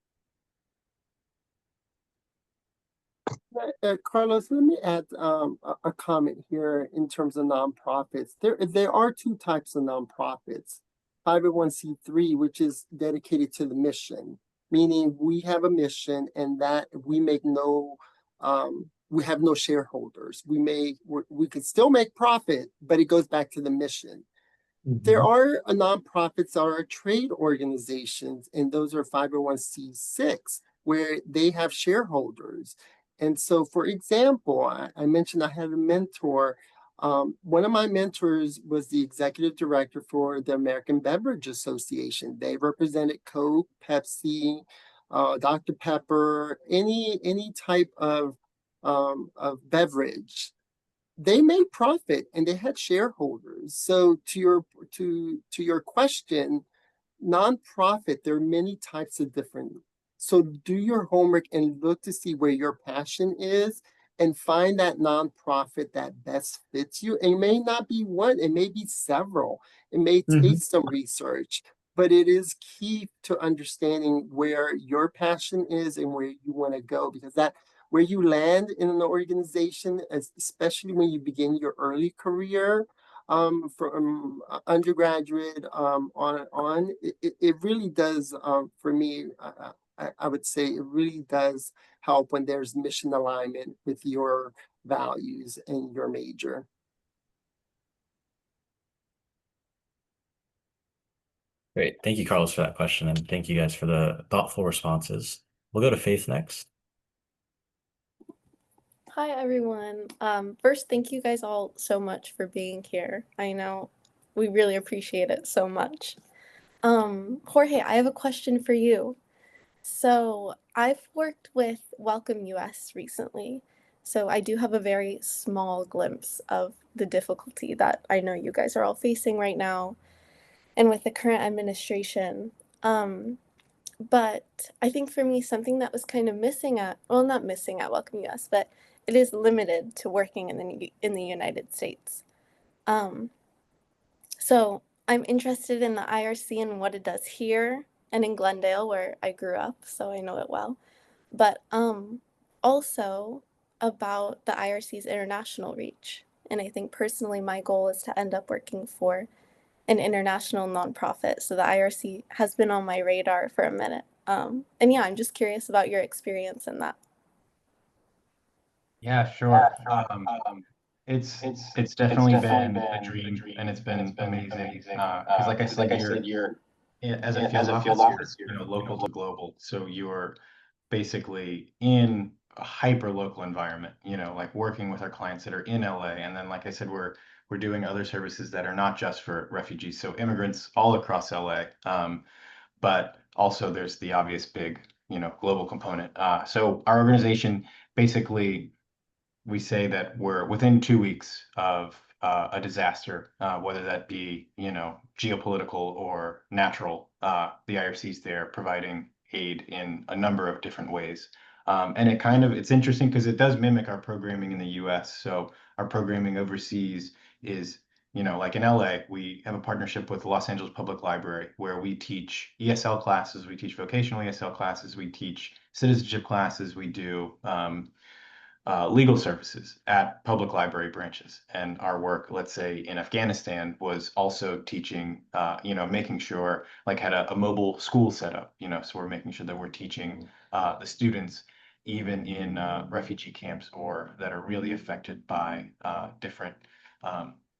S2: Carlos, let me add a comment here in terms of nonprofits. There are two types of nonprofits. 501c3, which is dedicated to the mission, meaning we have a mission and that we make no, we have no shareholders. We could still make profit, but it goes back to the mission. There are nonprofits that are trade organizations, and those are 501c6, where they have shareholders. And so, for example, I mentioned I had a mentor One of my mentors was the executive director for the American Beverage Association. They represented Coke, Pepsi, Dr. Pepper, any type of beverage. They made profit and they had shareholders. So to your question, nonprofit, there are many types of different. So do your homework and look to see where your passion is and find that nonprofit that best fits you. And it may not be one, it may be several. It may take some research, but it is key to understanding where your passion is and where you want to go, because that where you land in an organization, especially when you begin your early career, from undergraduate on, it really does, for me, I would say it really does help when there's mission alignment with your values and your major.
S1: Great. Thank you, Carlos, for that question, and thank you guys for the thoughtful responses. We'll go to Faith next.
S7: Hi, everyone. First, thank you guys all so much for being here. I know we really appreciate it so much. Jorge, I have a question for you. So, I've worked with Welcome US recently, so I do have a very small glimpse of the difficulty that I know you guys are all facing right now and with the current administration. But I think for me, something that was kind of missing at, well, not missing at Welcome US, but it is limited to working in the United States. Um, so I'm interested in the IRC and what it does here and in Glendale, where I grew up, so I know it well. But also about the IRC's international reach. And I think personally, my goal is to end up working for an international nonprofit. So the IRC has been on my radar for a minute. And yeah, I'm just curious about your experience in that.
S5: Yeah, sure. It's definitely been a dream, and it's been amazing. Because, like I said, as a field office, you're local to global, so you're basically in a hyper local environment. Like working with our clients that are in LA, and then, like I said, we're doing other services that are not just for refugees, so immigrants all across LA. But also there's the obvious big, global component. So our organization basically we say that we're within 2 weeks of a disaster, whether that be, geopolitical or natural. The IRC is there providing aid in a number of different ways. And it's interesting because it does mimic our programming in the US. So our programming overseas is, like in LA, we have a partnership with the Los Angeles Public Library where we teach ESL classes, we teach vocational ESL classes, we teach citizenship classes, we do legal services at public library branches. And our work, let's say in Afghanistan, was also teaching, making sure, like had a mobile school set up, so we're making sure that we're teaching the students even in refugee camps or that are really affected by different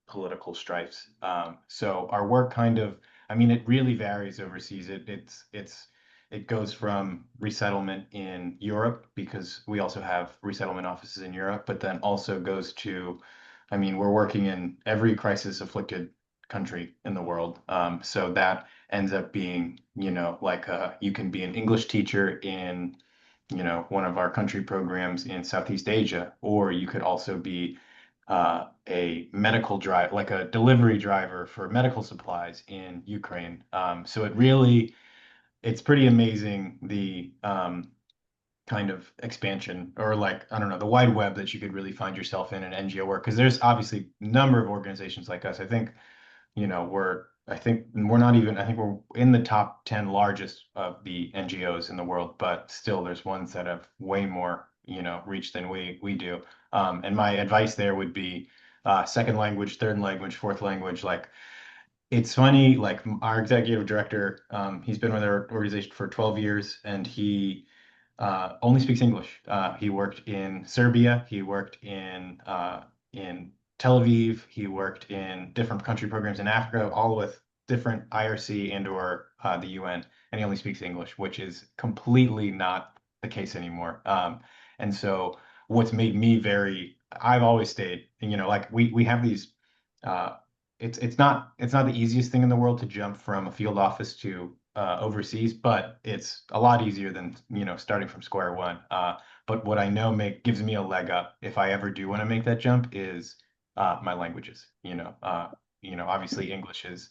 S5: political strifes. So our work it really varies overseas. It goes from resettlement in Europe because we also have resettlement offices in Europe, but then also goes to, we're working in every crisis afflicted country in the world. So that ends up being, like you can be an English teacher in, one of our country programs in Southeast Asia, or you could also be a medical driver, like a delivery driver for medical supplies in Ukraine. So it's pretty amazing the kind of expansion or like, I don't know, the wide web that you could really find yourself in NGO work. Because there's obviously a number of organizations like us. I think we're in the top 10 largest of the NGOs in the world, but still there's ones that have way more, reach than we do. And my advice there would be second language, third language, fourth language, like it's funny, like our executive director, he's been with our organization for 12 years and he only speaks English. He worked in Serbia, he worked in Tel Aviv, he worked in different country programs in Africa, all with different IRC and or the UN, and he only speaks English, which is completely not the case anymore. And so what's made me very I've always stayed, and, like we have these, it's not the easiest thing in the world to jump from a field office to overseas, but it's a lot easier than, starting from square one. But what I know gives me a leg up if I ever do want to make that jump is my languages. Obviously English is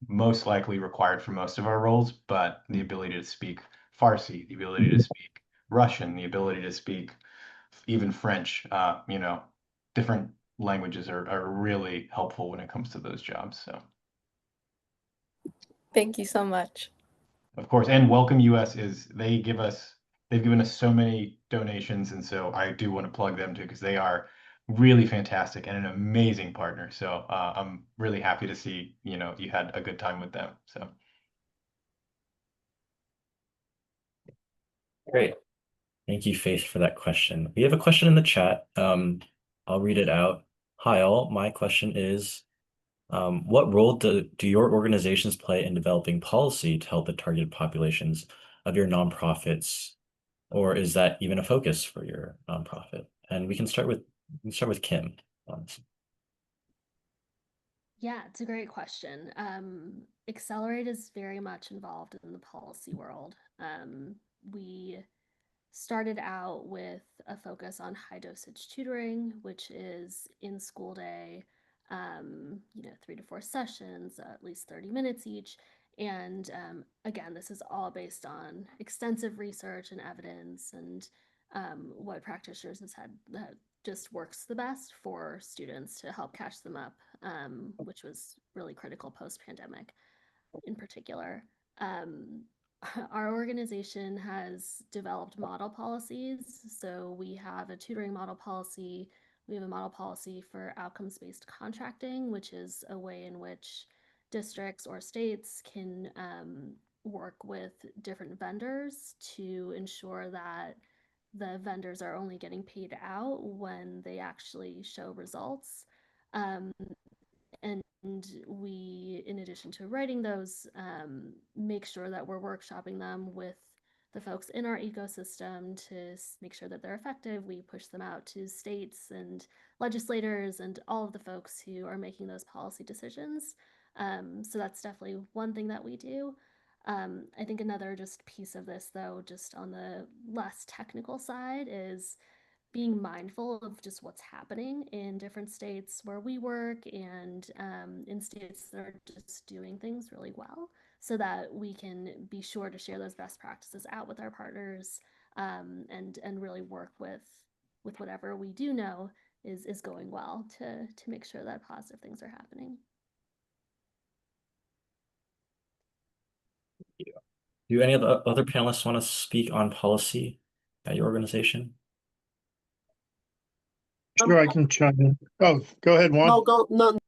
S5: most likely required for most of our roles, but the ability to speak Farsi, the ability to speak Russian, the ability to speak even French, different languages are really helpful when it comes to those jobs. So,
S7: Thank you so much.
S5: of course, and Welcome US they've given us so many donations, and so I do want to plug them too because they are really fantastic and an amazing partner. So I'm really happy to see, you had a good time with them. So.
S1: Great. Thank you, Faith, for that question. We have a question in the chat. I'll read it out. Hi, all. My question is, what role do your organizations play in developing policy to help the targeted populations of your nonprofits, or is that even a focus for your nonprofit? And we can start with Kim on this.
S3: Yeah, it's a great question. Accelerate is very much involved in the policy world. We started out with a focus on high dosage tutoring, which is in school day, 3 to 4 sessions, at least 30 minutes each. And again, this is all based on extensive research and evidence and what practitioners have said that just works the best for students to help catch them up, which was really critical post-pandemic in particular. Um, our organization has developed model policies. So we have a tutoring model policy. We have a model policy for outcomes-based contracting, which is a way in which districts or states can work with different vendors to ensure that the vendors are only getting paid out when they actually show results. And we, in addition to writing those, make sure that we're workshopping them with the folks in our ecosystem to make sure that they're effective. We push them out to states and legislators and all of the folks who are making those policy decisions. So that's definitely one thing that we do. I think another just piece of this, though, just on the less technical side, is being mindful of just what's happening in different states where we work and in states that are just doing things really well so that we can be sure to share those best practices out with our partners and really work with whatever we do know is going well to make sure that positive things are happening.
S1: Do any of the other panelists want to speak on policy at your organization?
S4: Sure, I can chime in. Oh, go ahead, Juan.
S2: No.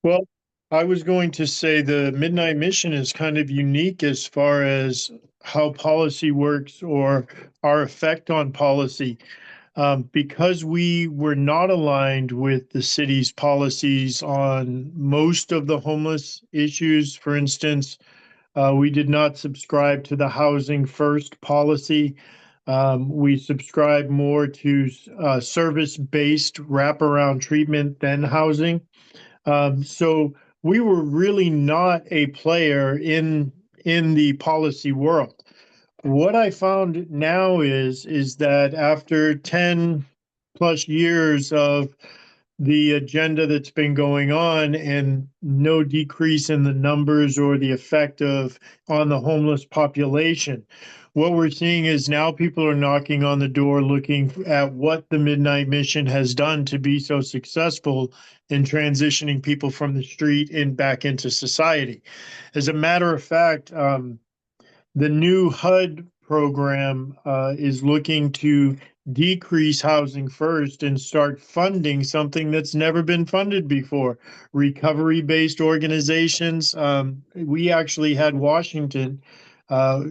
S4: Well, I was going to say the Midnight Mission is kind of unique as far as how policy works or our effect on policy. Because we were not aligned with the city's policies on most of the homeless issues, for instance, we did not subscribe to the housing first policy. We subscribe more to service-based wraparound treatment than housing. So we were really not a player in the policy world. What I found now is that after 10 plus years of the agenda that's been going on and no decrease in the numbers or the effect of on the homeless population, what we're seeing is now people are knocking on the door looking at what the Midnight Mission has done to be so successful in transitioning people from the street and back into society. As a matter of fact, the new HUD program is looking to decrease housing first and start funding something that's never been funded before, recovery-based organizations. We actually had Washington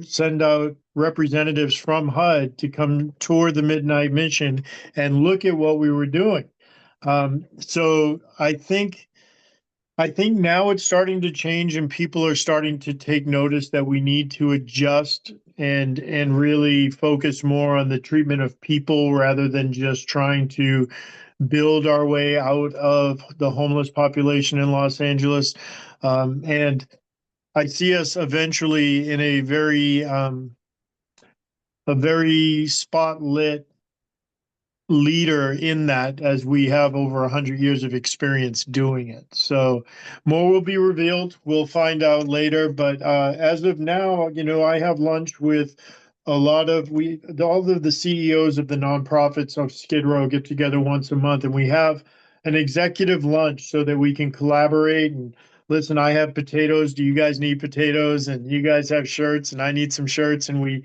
S4: send out representatives from HUD to come tour the Midnight Mission and look at what we were doing. So I think now it's starting to change and people are starting to take notice that we need to adjust and really focus more on the treatment of people rather than just trying to build our way out of the homeless population in Los Angeles. And I see us eventually in a very spotlit leader in that, as we have over 100 years of experience doing it. So more will be revealed. We'll find out later. But as of now, I have lunch with all of the CEOs of the nonprofits of Skid Row get together once a month, and we have an executive lunch so that we can collaborate and listen. I have potatoes. Do you guys need potatoes? And you guys have shirts, and I need some shirts, and we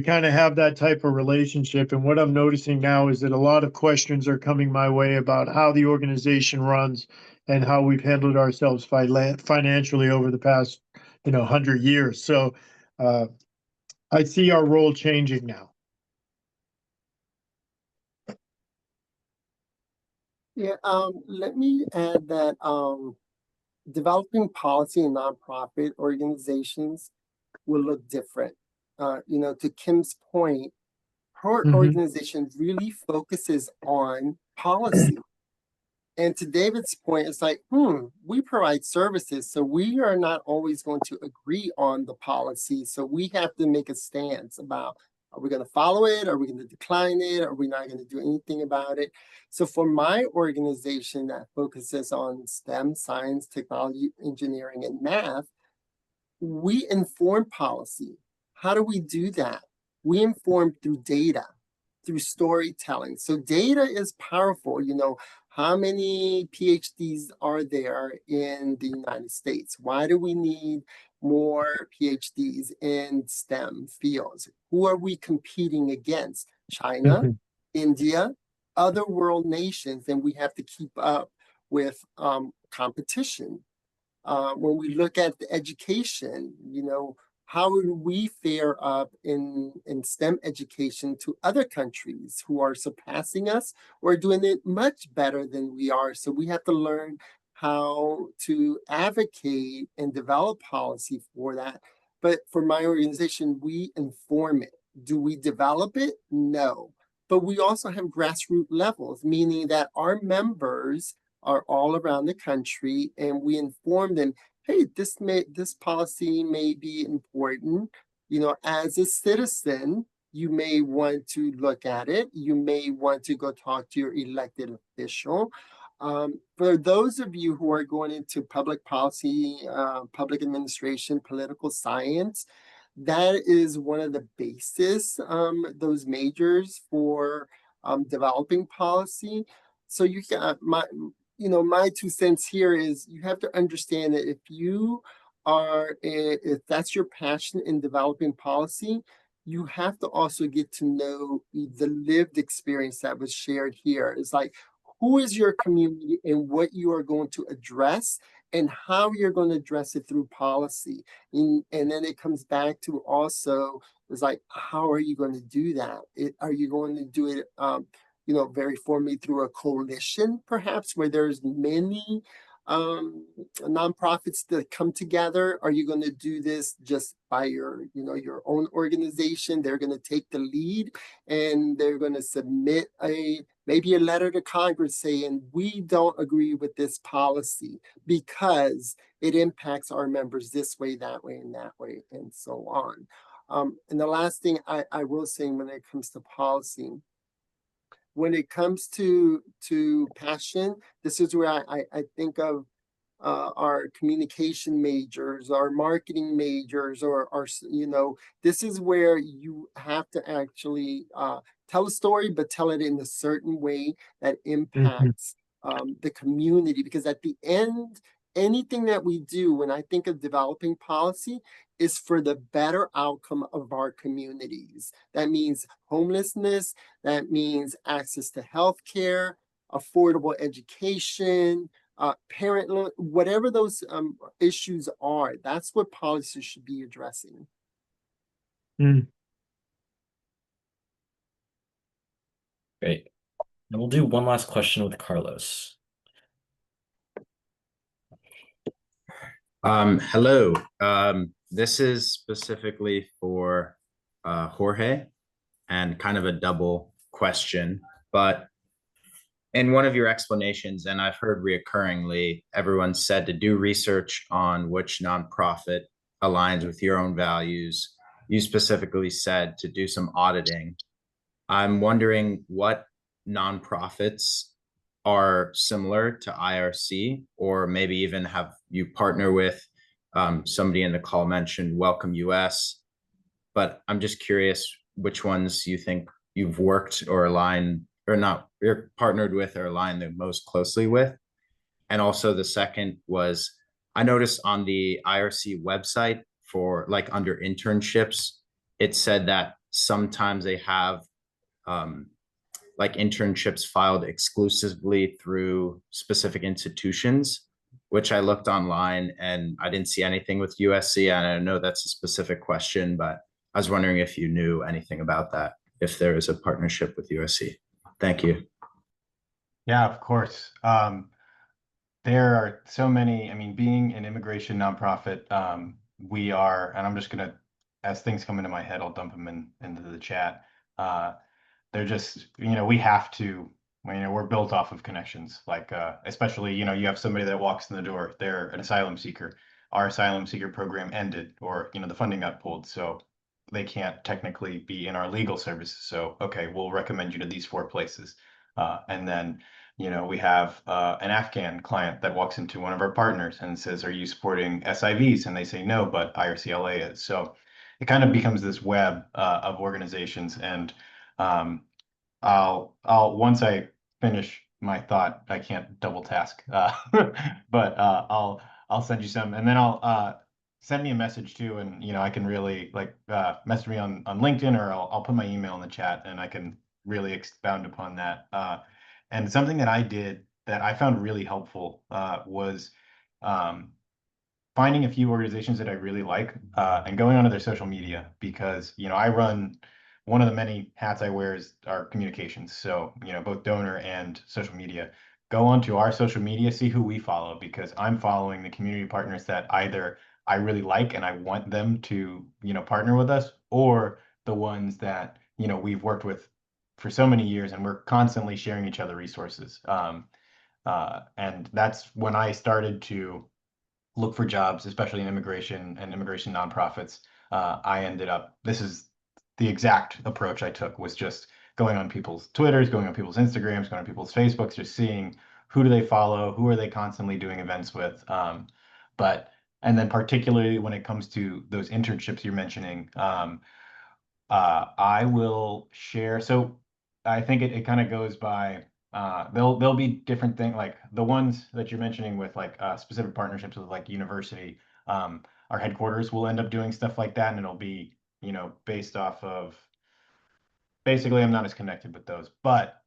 S4: kind of have that type of relationship. And what I'm noticing now is that a lot of questions are coming my way about how the organization runs and how we've handled ourselves financially over the past, 100 years. So I see our role changing now.
S2: Yeah, let me add that developing policy in nonprofit organizations will look different. To Kim's point, her organization really focuses on policy. And to David's point, it's like, we provide services, so we are not always going to agree on the policy. So we have to make a stance about, are we going to follow it? Are we going to decline it? Are we not going to do anything about it? So for my organization that focuses on STEM, science, technology, engineering, and math, we inform policy. How do we do that? We inform through data, through storytelling. So data is powerful. How many PhDs are there in the United States? Why do we need more PhDs in STEM fields? Who are we competing against? China, India, other world nations, and we have to keep up with competition. When we look at the education, how do we fare up in STEM education to other countries who are surpassing us or doing it much better than we are? So we have to learn how to advocate and develop policy for that. But for my organization, we inform it. Do we develop it? No. But we also have grassroots levels, meaning that our members are all around the country, and we inform them, hey, this policy may be important. As a citizen, you may want to look at it. You may want to go talk to your elected official. For those of you who are going into public policy, public administration, political science, that is one of the basis, those majors for developing policy. So you can, my 2 cents here is you have to understand that if that's your passion in developing policy, you have to also get to know the lived experience that was shared here. It's like, who is your community and what you are going to address and how you're going to address it through policy. And then it comes back to also, it's like, how are you going to do that? Are you going to do it very formally through a coalition, perhaps, where there's many nonprofits that come together? Are you going to do this just by your own organization? They're going to take the lead and they're going to submit maybe a letter to Congress saying, we don't agree with this policy because it impacts our members this way, that way, and that way, and so on. And the last thing I will say when it comes to policy, when it comes to passion, this is where I think of our communication majors, our marketing majors, or this is where you have to actually tell a story, but tell it in a certain way that impacts the community. Because at the end, anything that we do, when I think of developing policy, is for the better outcome of our communities. That means homelessness, that means access to healthcare, affordable education, parent loan, whatever those issues are, that's what policy should be addressing.
S1: Great. And we'll do one last question with Carlos.
S6: Hello. This is specifically for Jorge, and kind of a double question. But in one of your explanations, and I've heard reoccurringly, everyone said to do research on which nonprofit aligns with your own values. You specifically said to do some auditing. I'm wondering what nonprofits are similar to IRC, or maybe even have you partner with somebody in the call mentioned Welcome US. But I'm just curious which ones you think you've worked or aligned or not, you're partnered with or aligned the most closely with. And also the second was I noticed on the IRC website for like under internships, it said that sometimes they have um, like internships filed exclusively through specific institutions, which I looked online and I didn't see anything with USC. And I know that's a specific question, but I was wondering if you knew anything about that, if there is a partnership with USC. Thank you.
S5: Yeah, of course. There are so many, I mean, being an immigration nonprofit, we are, and I'm just gonna, as things come into my head, I'll dump them into the chat. Uh, they're just, we have to, we're built off of connections. Like, especially, you have somebody that walks in the door, they're an asylum seeker. Our asylum seeker program ended, or, the funding got pulled. So they can't technically be in our legal services. So, okay, we'll recommend you to these 4 places. And then, we have an Afghan client that walks into one of our partners and says, are you supporting SIVs? And they say no, but IRCLA is. So it kind of becomes this web of organizations. And I'll once I finish my thought, I can't double task. But I'll send you some, and then I'll send me a message too, and I can really like message me on LinkedIn, or I'll put my email in the chat, and I can really expound upon that. And something that I did that I found really helpful was um, finding a few organizations that I really like and going onto their social media, because I run, one of the many hats I wear is our communications. So both donor and social media. Go onto our social media, see who we follow, because I'm following the community partners that either I really like and I want them to partner with us, or the ones that we've worked with for so many years and we're constantly sharing each other resources. And that's when I started to look for jobs, especially in immigration and immigration nonprofits. I ended up, this is the exact approach I took, was just going on people's Twitters, going on people's Instagrams, going on people's Facebooks, just seeing who do they follow, who are they constantly doing events with. But, and then particularly when it comes to those internships you're mentioning, I will share. So I think it kind of goes by there'll be different things, like the ones that you're mentioning with like specific partnerships with like university. Our headquarters will end up doing stuff like that, and it'll be based off of, basically I'm not as connected with those, but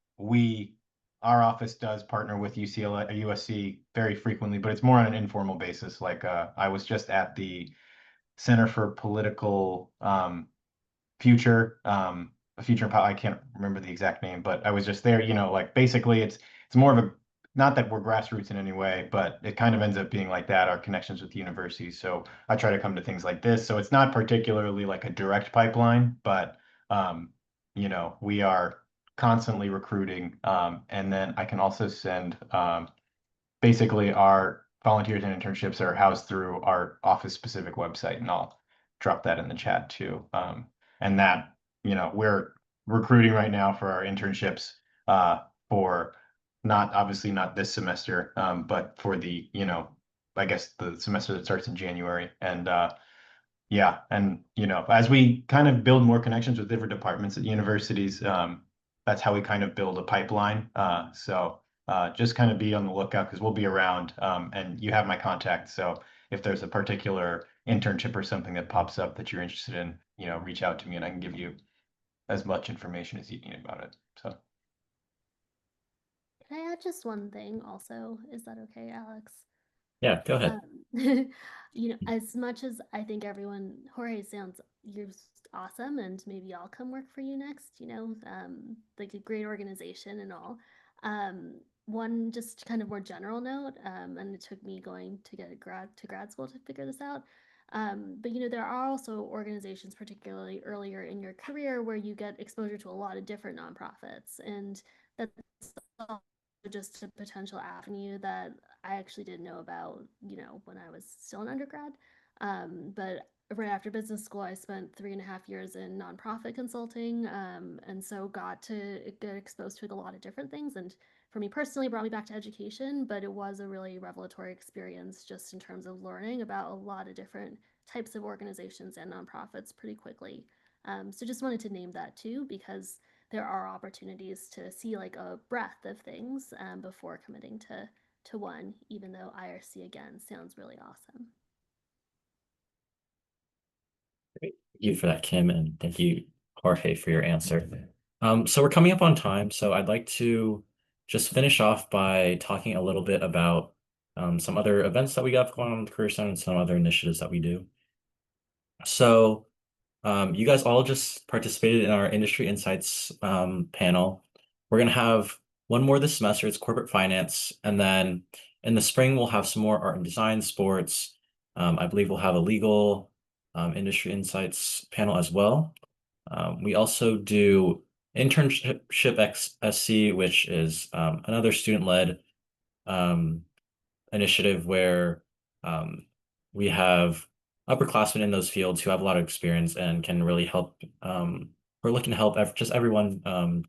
S5: our office does partner with UCLA or USC very frequently, but it's more on an informal basis. Like I was just at the Center for Political Future, a future, I can't remember the exact name, but I was just there, like basically it's more of a, not that we're grassroots in any way, but it kind of ends up being like that, our connections with universities. So I try to come to things like this. So it's not particularly like a direct pipeline, but we are constantly recruiting. And then I can also send basically our volunteers and internships are housed through our office specific website, and I'll drop that in the chat too. And that, we're recruiting right now for our internships for obviously not this semester, but for the, I guess the semester that starts in January. And yeah, and as we kind of build more connections with different departments at universities, that's how we kind of build a pipeline. So just kind of be on the lookout, because we'll be around, and you have my contact. So if there's a particular internship or something that pops up that you're interested in, reach out to me and I can give you as much information as you need about it. So
S3: Can I add just one thing also? Is that okay, Alex?
S1: Yeah, go ahead.
S3: As much as I think everyone, Jorge, sounds you're awesome, and maybe I'll come work for you next, like a great organization and all. One just kind of more general note, and it took me going to get grad school to figure this out. But there are also organizations, particularly earlier in your career, where you get exposure to a lot of different nonprofits, and that's just a potential avenue that I actually didn't know about, when I was still an undergrad. But right after business school, I spent 3.5 years in nonprofit consulting, and so got to get exposed to a lot of different things. And for me personally, it brought me back to education, but it was a really revelatory experience just in terms of learning about a lot of different types of organizations and nonprofits pretty quickly. So just wanted to name that too, because there are opportunities to see like a breadth of things before committing to one, even though IRC again sounds really awesome.
S1: Great. Thank you for that, Kim, and thank you, Jorge, for your answer. So we're coming up on time, so I'd like to just finish off by talking a little bit about some other events that we got going on in the Career Center and some other initiatives that we do. So you guys all just participated in our Industry Insights panel. We're going to have one more this semester. It's corporate finance. And then in the spring, we'll have some more art and design, sports. I believe we'll have a legal Industry Insights panel as well. We also do Internship SC, which is another student-led initiative where we have upperclassmen in those fields who have a lot of experience and can really help. We're looking to help just everyone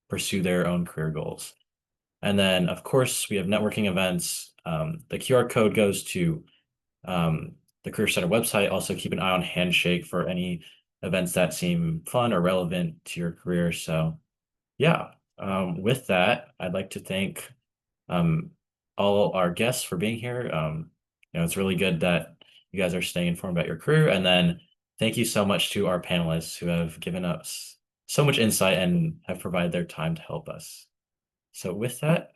S1: pursue their own career goals. And then, of course, we have networking events. The QR code goes to the Career Center website. Also, keep an eye on Handshake for any events that seem fun or relevant to your career. So, yeah, with that, I'd like to thank um, all our guests for being here. It's really good that you guys are staying informed about your career. And then thank you so much to our panelists who have given us so much insight and have provided their time to help us. So with that,